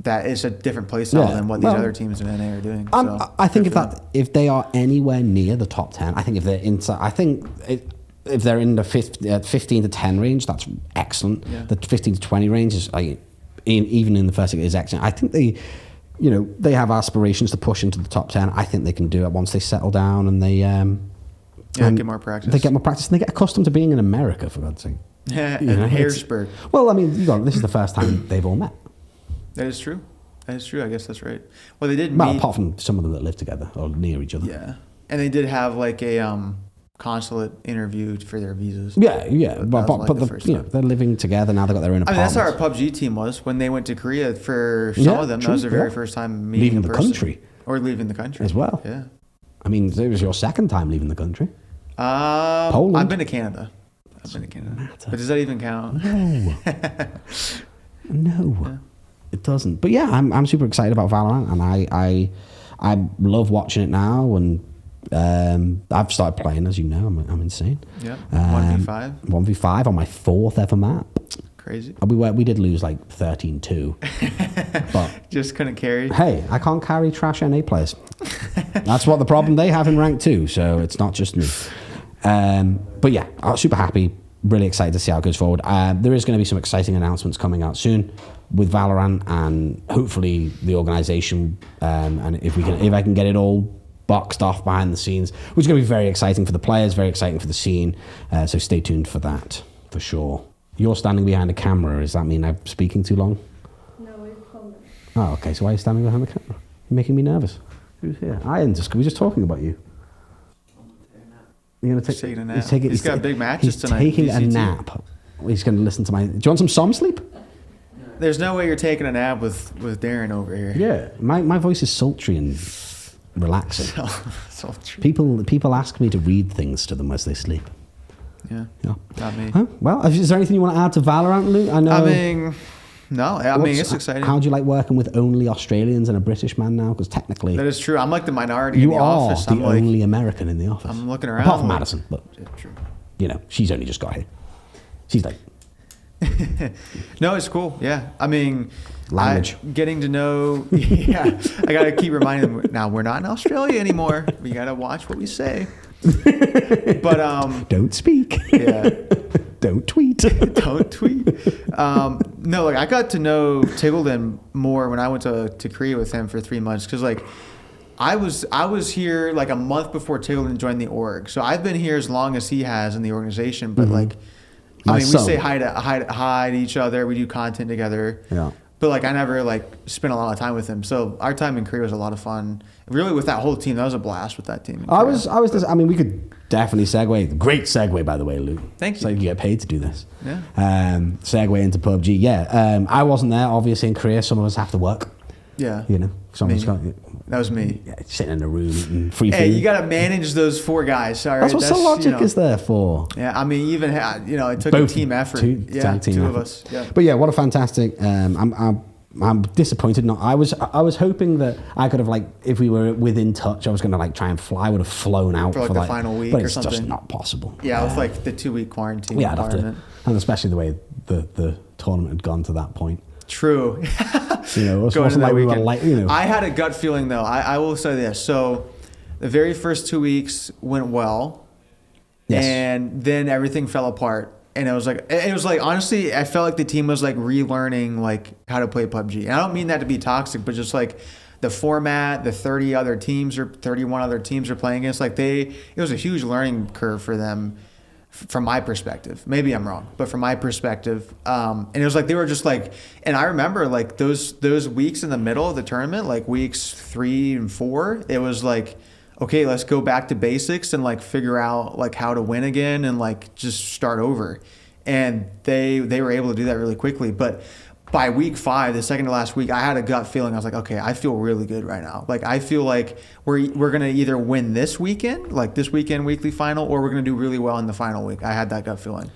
That is a different play style than what these other teams in NA are doing. So I think if they are anywhere near the top 10, I think if they're inside, if they're in the 15 to 10 range, that's excellent. Yeah. The 15 to 20 range is even in the first is excellent. I think they have aspirations to push into the top 10. I think they can do it once they settle down and they get more practice. They get more practice and they get accustomed to being in America, for God's sake. Harrisburg. Well, I mean, this is the first time they've all met. That is true. I guess that's right. Well, they did meet. Apart from some of them that live together or near each other. Yeah. And they did have like a consulate interview for their visas. Yeah. But they're living together now. They've got their own apartments. I mean, that's how our PUBG team was when they went to Korea. For some of them, that was their very first time meeting leaving the country. Or leaving the country. As well. Yeah. I mean, it was your second time leaving the country. Poland. I've been to Canada. But does that even count? No. Yeah. It doesn't. But yeah, I'm super excited about Valorant, and I love watching it now, and I've started playing, as you know. I'm insane. Yeah. 1v5. 1v5 on my 4th ever map. Crazy. We did lose like 13-2. But just couldn't carry. Hey, I can't carry trash NA players. That's what the problem they have in rank 2, so it's not just me. But yeah, I'm super happy, really excited to see how it goes forward. There is going to be some exciting announcements coming out soon with Valorant, and hopefully the organization, and if I can get it all boxed off behind the scenes, which is going to be very exciting for the players, very exciting for the scene. So stay tuned for that, for sure. You're standing behind a camera. Does that mean I'm speaking too long? No, it's coming. Oh, okay. So why are you standing behind the camera? You're making me nervous. Who's here? We're just talking about you. You're gonna taking a nap. He's got big matches tonight. He's taking a nap. He's going to listen to my... Do you want some Som sleep? There's no way you're taking a nap with Darren over here. Yeah. My voice is sultry and relaxing. Sultry. People ask me to read things to them as they sleep. Yeah. Not me. Huh? Well, is there anything you want to add to Valorant, Luke? It's exciting. How do you like working with only Australians and a British man now? Because technically... That is true. I'm like the minority in the office. You are the only American in the office. I'm looking around. Apart from Madison, but... Yeah, true. You know, she's only just got here. She's like... No, it's cool. Yeah. I mean... Language. Getting to know... Yeah. I got to keep reminding them, now we're not in Australia anymore. We got to watch what we say. But... Don't speak. Yeah. Don't tweet. Don't tweet. No, like I got to know Tiggleton more when I went to Korea with him for 3 months, because like I was here like a month before Tiggleton joined the org, so I've been here as long as he has in the organization. But like, we say hi to each other. We do content together. Yeah. But like I never like spent a lot of time with him. So our time in Korea was a lot of fun. Really, with that whole team, that was a blast with that team. I mean, we could definitely segue. Great segue, by the way, Luke. Thank you. So you get paid to do this. Yeah. Segue into PUBG. Yeah. I wasn't there, obviously, in Korea. Some of us have to work. Yeah. You know, that was me. Yeah, sitting in a room eating free food. Hey, you got to manage those 4 guys. Sorry, that's what Soniqs is there for. Yeah, I mean, even it took a team effort. Two of us. Yeah. But yeah, what a fantastic. I'm disappointed. I was hoping that I could have, like, if we were within touch, I was going to like try and fly. I would have flown out for the final week, but or it's something. Just not possible. Yeah, with like the 2-week quarantine. Yeah, I'd have to, and especially the way the tournament had gone to that point. True. It wasn't like we were like, I had a gut feeling though. I will say this. So the very first 2 weeks went well, yes, and then everything fell apart. And it was like honestly, I felt like the team was like relearning like how to play PUBG. And I don't mean that to be toxic, but just like the format, the 31 other teams are playing against. Like it was a huge learning curve for them, from my perspective. Maybe I'm wrong, but from my perspective, and it was like they were just like. And I remember like those weeks in the middle of the tournament, like weeks 3 and 4, it was like, okay, let's go back to basics and like figure out like how to win again and like just start over. And they were able to do that really quickly. But by week 5, the second to last week, I had a gut feeling. I was like, okay, I feel really good right now. Like I feel like we're gonna either win this weekend, like this weekend weekly final, or we're gonna do really well in the final week. I had that gut feeling,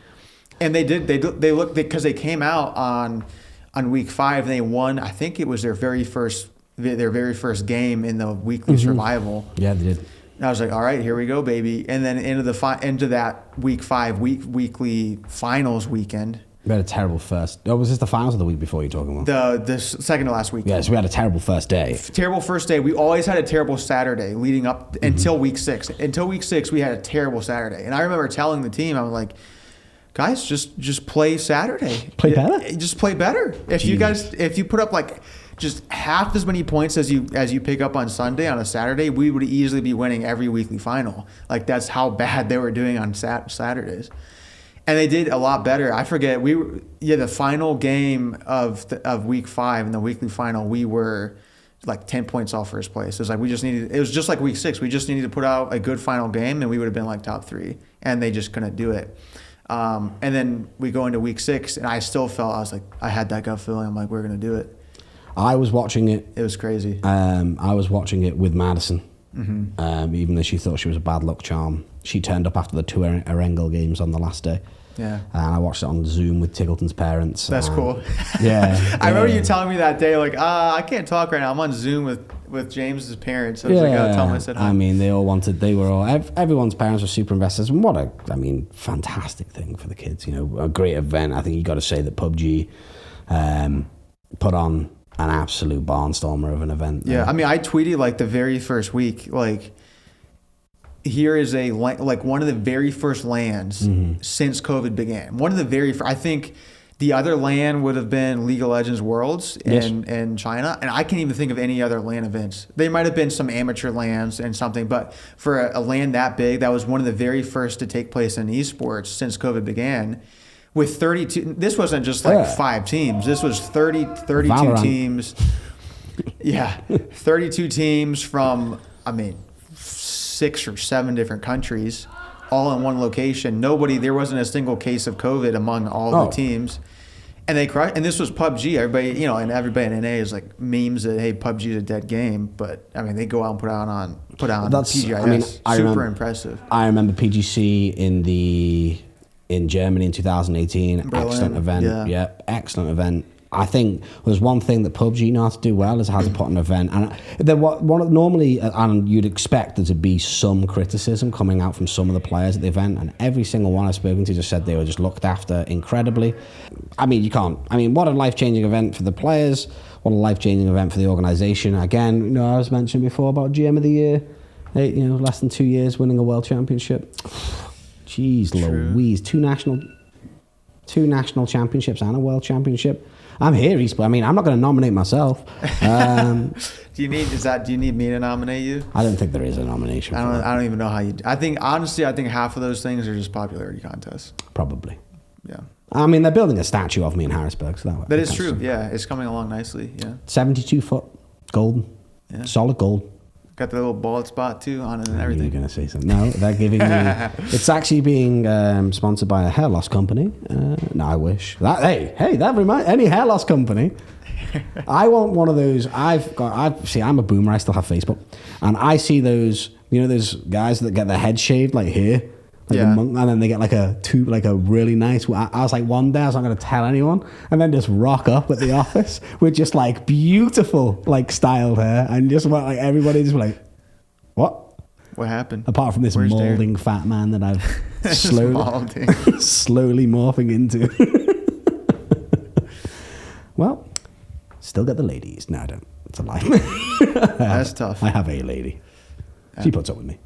and they did. They looked, because they came out on week 5 and they won. I think it was their very first game in the weekly survival. Yeah, they did. And I was like, all right, here we go, baby. And then into that week 5 weekly finals weekend. We had a terrible first. Oh, was this the finals of the week before you're talking about? The second to last week. Yeah, so we had a terrible first day. Terrible first day. We always had a terrible Saturday leading up until week 6. Until week 6, we had a terrible Saturday. And I remember telling the team, I was like, guys, just play Saturday. Play better? Just play better. If you put up like just half as many points as you pick up on Sunday on a Saturday, we would easily be winning every weekly final. Like that's how bad they were doing on Saturdays. And they did a lot better. I forget, the final game of week 5 in the weekly final, we were like 10 points off first place. It was like it was just like week 6. We just needed to put out a good final game and we would have been like top 3. And they just couldn't do it. And then we go into week 6 and I still I had that gut feeling. I'm like, we're going to do it. I was watching it. It was crazy. I was watching it with Madison. Even though she thought she was a bad luck charm. She turned up after the 2 Erengel games on the last day. Yeah. And I watched it on Zoom with Tiggleton's parents. That's cool. Yeah. I remember you telling me that day, like, I can't talk right now. I'm on Zoom with James's parents. I was like, I'll tell him I said hi. I mean, everyone's parents were super invested. And what a fantastic thing for the kids. You know, a great event. I think you got to say that PUBG put on an absolute barnstormer of an event. Yeah. I mean, I tweeted like the very first week, like, here is one of the very first LANs since COVID began. One of the very first, I think the other LAN would have been League of Legends Worlds in China. And I can't even think of any other LAN events. There might have been some amateur LANs and something, but for a LAN that big, that was one of the very first to take place in esports since COVID began. With 32, this wasn't just like 5 teams. This was 32 Valorant. teams. Yeah, 32 teams from, 6 or 7 different countries, all in one location. There wasn't a single case of COVID among all the teams. And they crushed. And this was PUBG. Everybody, and everybody in NA is like memes that, hey, PUBG is a dead game. But they go out and put out on PGIS. Super impressive. I remember PGC in Germany in 2018. Berlin. Excellent event. Yeah, excellent event. I think there's one thing that PUBG know how to do well is how to put on an event. And normally, and you'd expect there to be some criticism coming out from some of the players at the event, and every single one I've spoken to just said they were just looked after incredibly. What a life-changing event for the players, what a life-changing event for the organisation. Again, I was mentioning before about GM of the Year, less than 2 years winning a world championship. Jeez Louise, two national championships and a world championship. I'm here, I'm not going to nominate myself. Do you need me to nominate you? I don't think there is a nomination. I don't even know how you. I think half of those things are just popularity contests. Probably. Yeah. They're building a statue of me in Harrisburg, so that is true. Yeah, it's coming along nicely. Yeah. 72 foot, golden, solid gold. Got the little bald spot too on it and everything. You're going to say something. No, they're giving me... It's actually being sponsored by a hair loss company. No, I wish. That reminds... Any hair loss company. I want one of those... I'm a boomer. I still have Facebook. And I see those... those guys that get their head shaved like here. Like a monk, and then they get like a really nice... I was like, one day I was not going to tell anyone, and then just rock up at the office with just like beautiful like styled hair, and just like everybody just like, what happened? Apart from this molding fat man that I've slowly morphing into. Well, still get the ladies. No, I don't. It's a lie. That's tough. I have a lady. She puts up with me.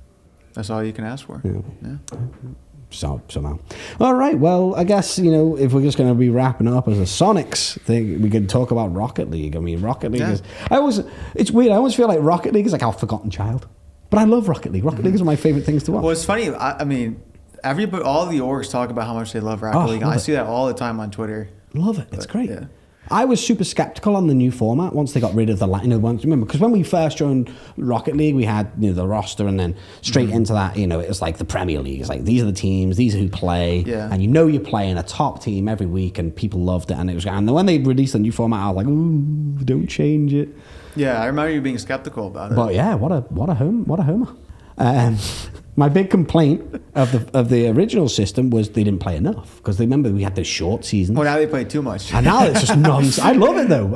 That's all you can ask for. Yeah. Somehow. All right. Well, I guess, if we're just going to be wrapping up as a Soniqs thing, we could talk about Rocket League. Rocket League is... It's weird. I always feel like Rocket League is like our forgotten child. But I love Rocket League. Rocket League is one of my favorite things to watch. Well, it's funny. Everybody, all the orgs talk about how much they love Rocket League. I see that all the time on Twitter. Love it. It's great. Yeah. I was super skeptical on the new format once they got rid of the remember, because when we first joined Rocket League, we had the roster, and then straight into that, it was like the Premier League. It's like, these are the teams, these are who play, and you're playing a top team every week, and people loved it, and and when they released the new format, I was like, ooh, don't change it. Yeah, I remember you being skeptical about it. But yeah, what a homer. My big complaint of the original system was they didn't play enough, because remember we had the short seasons. Well, now they play too much. And now it's just nonsense. I love it though.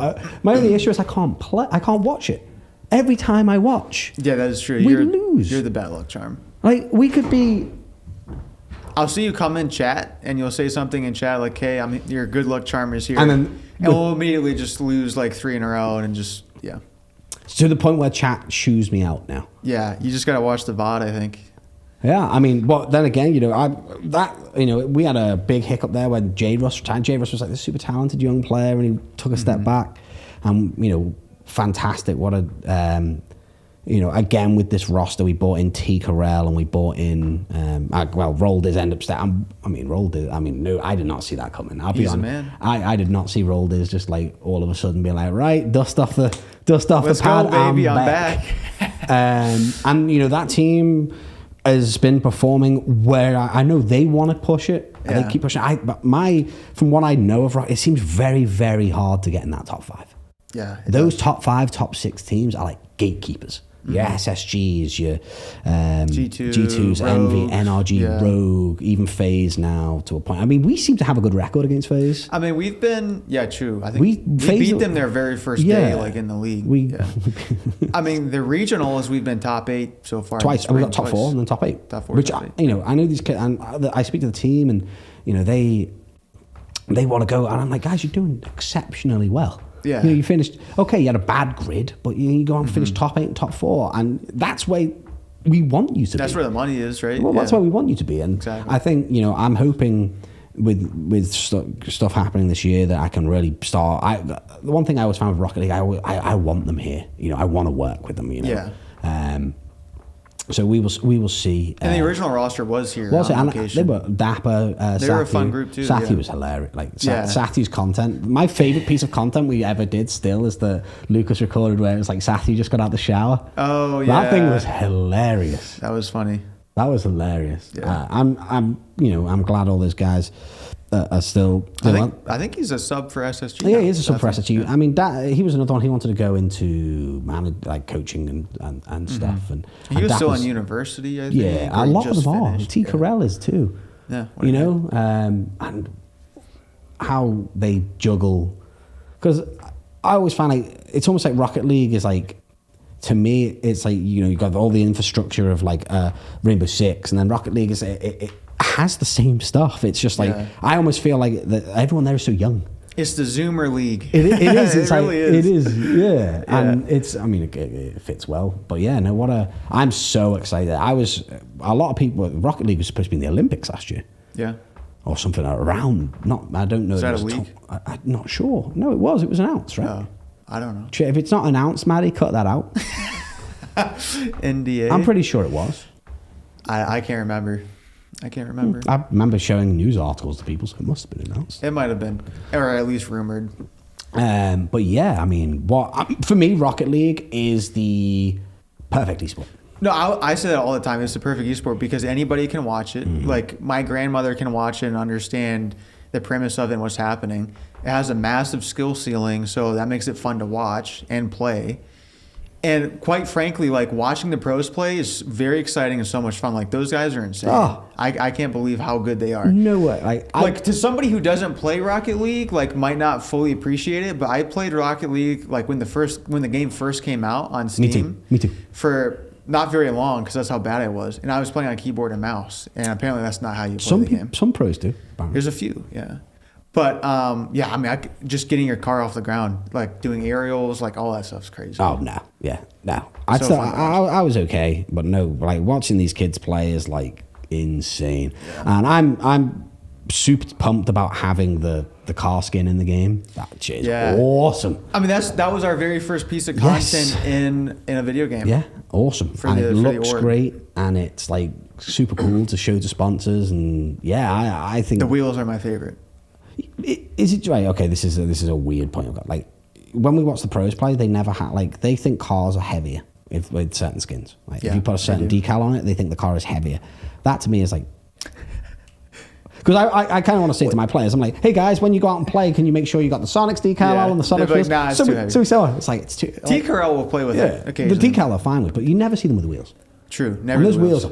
My only issue is I can't watch it. Every time I watch, yeah, that is true. We lose. You're the bad luck charm. Like, we could be... I'll see you come in chat, and you'll say something in chat like, "Hey, your good luck charm is here," and we'll immediately just lose like 3 in a row, and just to the point where chat shoos me out now. Yeah, you just gotta watch the VOD, I think. Yeah, but then again, we had a big hiccup there when Jade Russ retired. Jade Russ was like this super talented young player, and he took a step back. And fantastic. What a again with this roster, we bought in T. Carell, and we bought in Roldiz end up staying. No, I did not see that coming. I'll be honest. I did not see Roldiz just like all of a sudden being like, right, dust off the Dust off Let's the pad, go, baby. I'm back. back. And, you know, that team has been performing where I know they want to push it. And they keep pushing. But from what I know of Rocket, it seems very, very hard to get in that top 5. Yeah. Those top 5, top 6 teams are like gatekeepers. Your SSGs, your G2s, Rogue, Envy, NRG, Rogue, even FaZe now to a point. I mean, we seem to have a good record against FaZe. I mean, we've been, true. I think we beat them their very first day, like in the league. I mean, the regionals, we've been top 8 so far. Twice. We got top 4 and then top 8. Top 4, which, top 8. You know, I know these kids, and I speak to the team, and, you know, they want to go, and I'm like, guys, you're doing exceptionally well. Yeah. You know, you finished, okay, you had a bad grid, but you go on and finish top 8 and top 4, and that's where we want you to be. That's where the money is, right? Well, that's where we want you to be. And exactly. I think, you know, I'm hoping with stuff happening this year that I can really start. The one thing I always found with Rocket League, I want them here. You know, I want to work with them, you know. Yeah. So we will see. And the original roster was here. Was it? And location. they were Dapper. They were a fun group too. Sathi was hilarious. Like Sathi's content. My favorite piece of content we ever did still is the Lucas recorded where it was like Sathi just got out the shower. Oh yeah. That thing was hilarious. That was funny. That was hilarious. Yeah. I'm glad all those guys are still. I think he's a sub for SSG. Yeah, he is a sub for SSG. Yeah. I mean, he was another one. He wanted to go into coaching and stuff. And he was still in university. I think. Yeah, a lot of them are. T. Carell is too. Yeah, you know, and how they juggle. Because I always find like it's almost like Rocket League is like. To me, it's like, you know, you've got all the infrastructure of like Rainbow Six, and then Rocket League is it has the same stuff. It's just like I almost feel like that everyone there is so young. It's the Zoomer League. It is. It's it like, really is. It is. Yeah. And it's. I mean, it fits well. But yeah, no. I'm so excited. A lot of people. Rocket League was supposed to be in the Olympics last year. Yeah. Or something around. I don't know. Is that a league? I'm not sure. No, it was. It was announced, right? Oh. I don't know. If it's not announced, Maddie, cut that out. NDA. I'm pretty sure it was. I can't remember. I remember showing news articles to people, so it must have been announced. It might have been, or at least rumored. But yeah, I mean, for me, Rocket League is the perfect esport. No, I say that all the time. It's the perfect esport because anybody can watch it. Mm-hmm. Like my grandmother can watch it and understand the premise of it and what's happening. It has a massive skill ceiling, so that makes it fun to watch and play. And quite frankly, like watching the pros play is very exciting and so much fun. Like those guys are insane. Oh. I can't believe how good they are. No way. Like to somebody who doesn't play Rocket League, like might not fully appreciate it. But I played Rocket League like when the game first came out on Steam. Me too. For not very long because that's how bad I was. And I was playing on keyboard and mouse. And apparently that's not how you play the game. Some pros do. There's a few, yeah. But yeah, I mean, just getting your car off the ground, like doing aerials, like all that stuff's crazy. Oh no, yeah, no. I was okay, but no, like watching these kids play is like insane, and I'm super pumped about having the car skin in the game. That shit is awesome. I mean, that was our very first piece of content in a video game. Yeah, awesome. And it looks great, and it's like super cool to show to sponsors, and yeah, I think the wheels are my favorite. Is it right? Okay, this is a weird point I've got. Like when we watch the pros play, they never they think cars are heavier with certain skins. Like if you put a certain decal on it, they think the car is heavier. That to me is like, because I kind of want to say to my players, I'm like, hey guys, when you go out and play, can you make sure you got the Soniqs decal on the Soniqs wheels? Nah, it's too heavy. So we saw it. It's like it's too. T. Carell will play with it occasionally. The decal are fine with, but you never see them with the wheels. True, never. And those wheels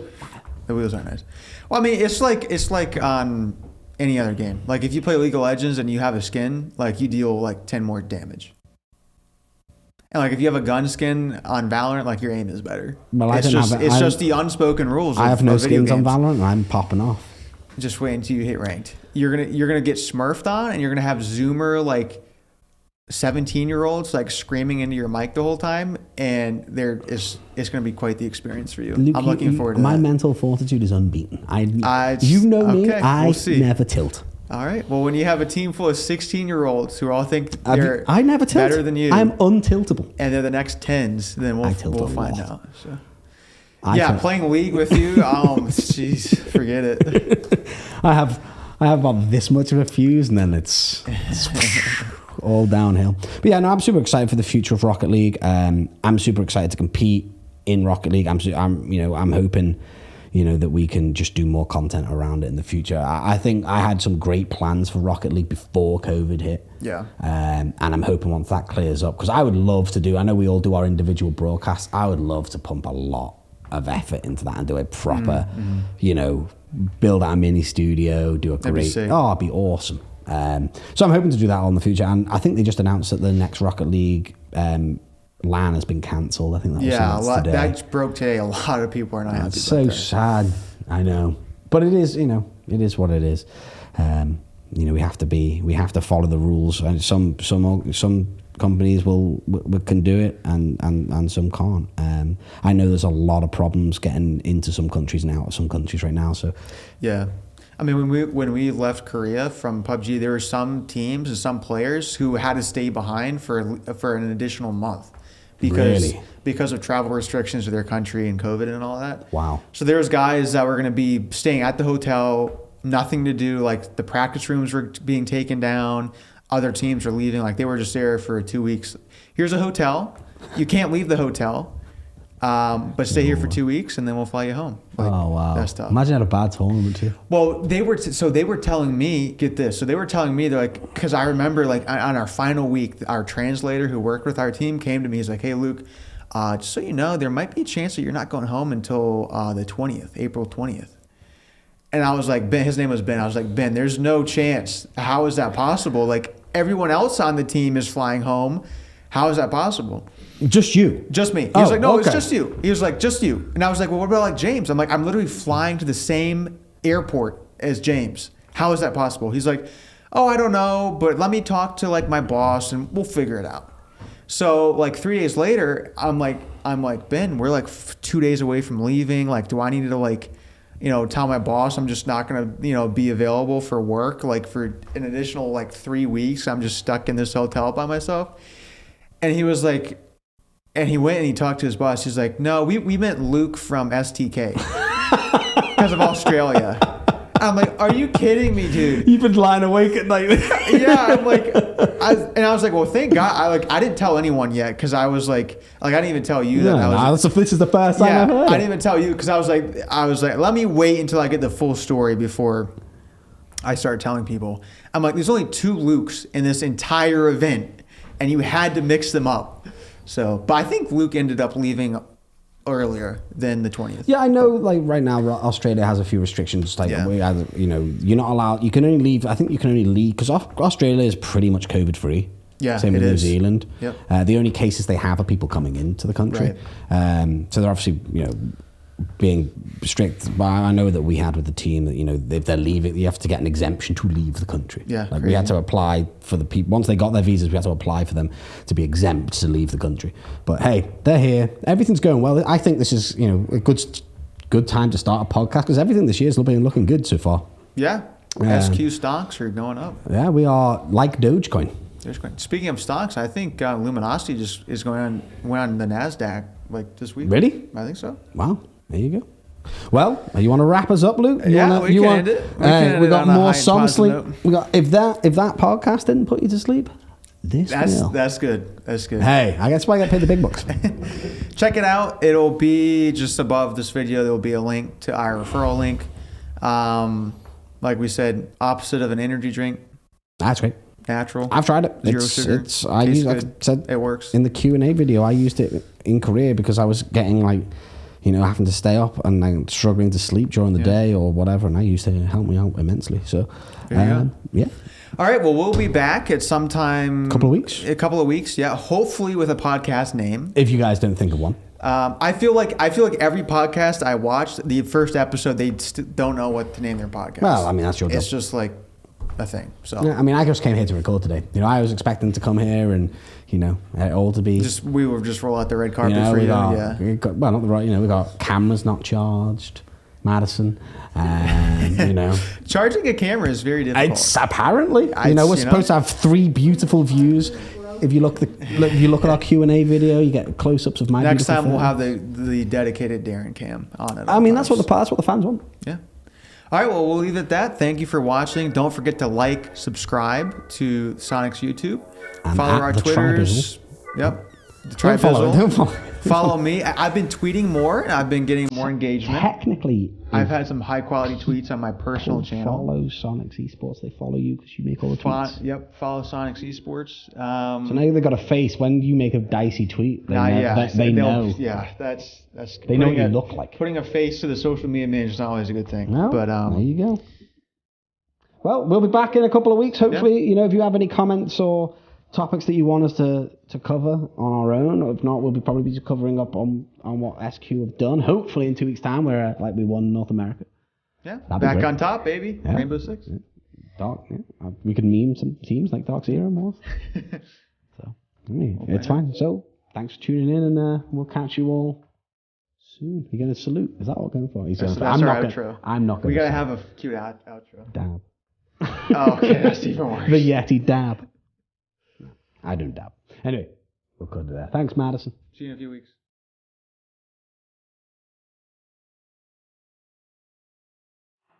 the wheels are nice. Well, I mean, it's like on any other game. Like if you play League of Legends and you have a skin, like you deal like 10 more damage. And like if you have a gun skin on Valorant, like your aim is better. Well, it's just the unspoken rules. I have no skins on games. Valorant, and I'm popping off. Just wait until you hit ranked. You're gonna get smurfed on, and you're gonna have Zoomer like 17-year-olds like screaming into your mic the whole time, and it's going to be quite the experience for you. Luke, I'm looking forward to my that. My mental fortitude is unbeaten. You know me, I never tilt. All right. Well, when you have a team full of 16-year-olds who all think they're I never tilt. better than you, I'm untiltable, and they're the next 10s, then we'll find out. So. Playing League with you, jeez, forget it. I have about this much of a fuse, and then it's all downhill. But yeah, no, I'm super excited for the future of Rocket League. I'm super excited to compete in Rocket League. I'm hoping, that we can just do more content around it in the future. I think I had some great plans for Rocket League before COVID hit. Yeah. And I'm hoping once that clears up, because I would love to I know we all do our individual broadcasts. I would love to pump a lot of effort into that and do it proper, build out a mini studio, do a great, it'd be awesome. So I'm hoping to do that all in the future. And I think they just announced that the next Rocket League LAN has been cancelled. I think that was announced today. That broke today. A lot of people are not happy about that. It's so sad. I know. But it is, it is what it is. We have to follow the rules. And some companies can do it and some can't. I know there's a lot of problems getting into some countries and out of some countries right now. So yeah. I mean, when we left Korea from PUBG, there were some teams and some players who had to stay behind for an additional month because of travel restrictions to their country and COVID and all that. Wow. So there was guys that were going to be staying at the hotel, nothing to do. Like the practice rooms were being taken down. Other teams were leaving. Like they were just there for 2 weeks. Here's a hotel. You can't leave the hotel. But stay here for 2 weeks and then we'll fly you home. Like, oh, wow. That's tough. Imagine at a bad tournament too. Well, they were telling me, get this. So they were telling me, they're like, because I remember like on our final week, our translator who worked with our team came to me. He's like, hey, Luke, just so you know, there might be a chance that you're not going home until the 20th, April 20th. And I was like, Ben, his name was Ben. I was like, Ben, there's no chance. How is that possible? Like everyone else on the team is flying home. How is that possible? Just you? Just me. He was like, no, it's just you. He was like, just you. And I was like, well, what about like James? I'm like, I'm literally flying to the same airport as James. How is that possible? He's like, oh, I don't know, but let me talk to like my boss and we'll figure it out. So like 3 days later, I'm like, Ben, we're like 2 days away from leaving. Like, do I need to like, tell my boss I'm just not going to, be available for work, like for an additional like 3 weeks. I'm just stuck in this hotel by myself. And he was like, and he went and he talked to his boss. He's like, no, we meant Luke from STK because of Australia. I'm like, are you kidding me, dude? You've been lying awake at night. Yeah, I'm like, I was like, well, thank God. I didn't tell anyone yet because I was like, I didn't even tell you that. This is the first time I've heard. I didn't even tell you because I was like, let me wait until I get the full story before I start telling people. I'm like, there's only 2 Lukes in this entire event, and you had to mix them up. So, but I think Luke ended up leaving earlier than the 20th. Yeah, I know. Like right now, Australia has a few restrictions. Like you're not allowed. You can only leave. I think you can only leave because Australia is pretty much COVID free. Yeah, same with New Zealand. Yep. The only cases they have are people coming into the country. Right. So they're obviously being strict. But I know that we had with the team that if they're leaving, you have to get an exemption to leave the country. Yeah, like we had to apply for the people once they got their visas. We had to apply for them to be exempt to leave the country. But hey, they're here. Everything's going well. I think this is a good time to start a podcast because everything this year's been looking good so far. Yeah, SQ stocks are going up. Yeah, we are like Dogecoin. Speaking of stocks, I think Luminosity just is went on the NASDAQ like this week. Really? I think so. Wow. There you go. Well, you want to wrap us up, Luke? We can end it. We got more some sleep. We got if that podcast didn't put you to sleep, that's good. That's good. Hey, I guess why I got paid the big bucks. Check it out. It'll be just above this video. There will be a link to our referral link. Like we said, opposite of an energy drink. That's great. Natural. I've tried it. Zero sugar. Like I said, it works. In the Q&A video, I used it in Korea because I was getting having to stay up and like struggling to sleep during the day or whatever, and I used to help me out immensely. So, yeah. All right. Well, we'll be back at some time. A couple of weeks. Yeah. Hopefully with a podcast name. If you guys don't think of one. I feel like every podcast I watched, the first episode, they don't know what to name their podcast. Well, I mean, that's your job. It's just like a thing. So yeah, I mean, I just came here to record today. I was expecting to come here and all to be we were just roll out the red carpet for you. We got cameras not charged, Madison, and charging a camera is very difficult. It's apparently we're supposed to have 3 beautiful views. If you look at our Q&A video, you get close-ups of my. Next time we'll have the dedicated Darren cam on it. I mean, that's what the fans want. Yeah. All right, well, we'll leave it at that. Thank you for watching. Don't forget to like, subscribe to Soniqs YouTube. And follow our Twitters. Yep. The Tribizzle. Don't follow. Follow me. I've been tweeting more, and I've been getting more engagement. Technically, I've had some high-quality tweets on my personal channel. Follow Soniqs Esports. They follow you because you make all the tweets. Yep, follow Soniqs Esports. So now they've got a face. When you make a dicey tweet, they know. Yeah, that's. They know what you look like. Putting a face to the social media manager is not always a good thing. No, but there you go. Well, we'll be back in a couple of weeks. Hopefully, if you have any comments or topics that you want us to cover on our own, or if not, we'll probably be covering up on what SQ have done. Hopefully, in 2 weeks' time, where we won North America. Yeah, back on top, baby. Yeah. Rainbow Six. Yeah. Dark. Yeah. We could meme some teams like Dark Zero more. So it's fine. So thanks for tuning in, and we'll catch you all soon. You're gonna salute. Is that what we're going for? That's our outro. I'm not going. We gotta have a cute outro. Dab. Oh, okay, that's even worse. The Yeti dab. I don't dab. Anyway, we'll cut it there. Thanks, Madison. See you in a few weeks.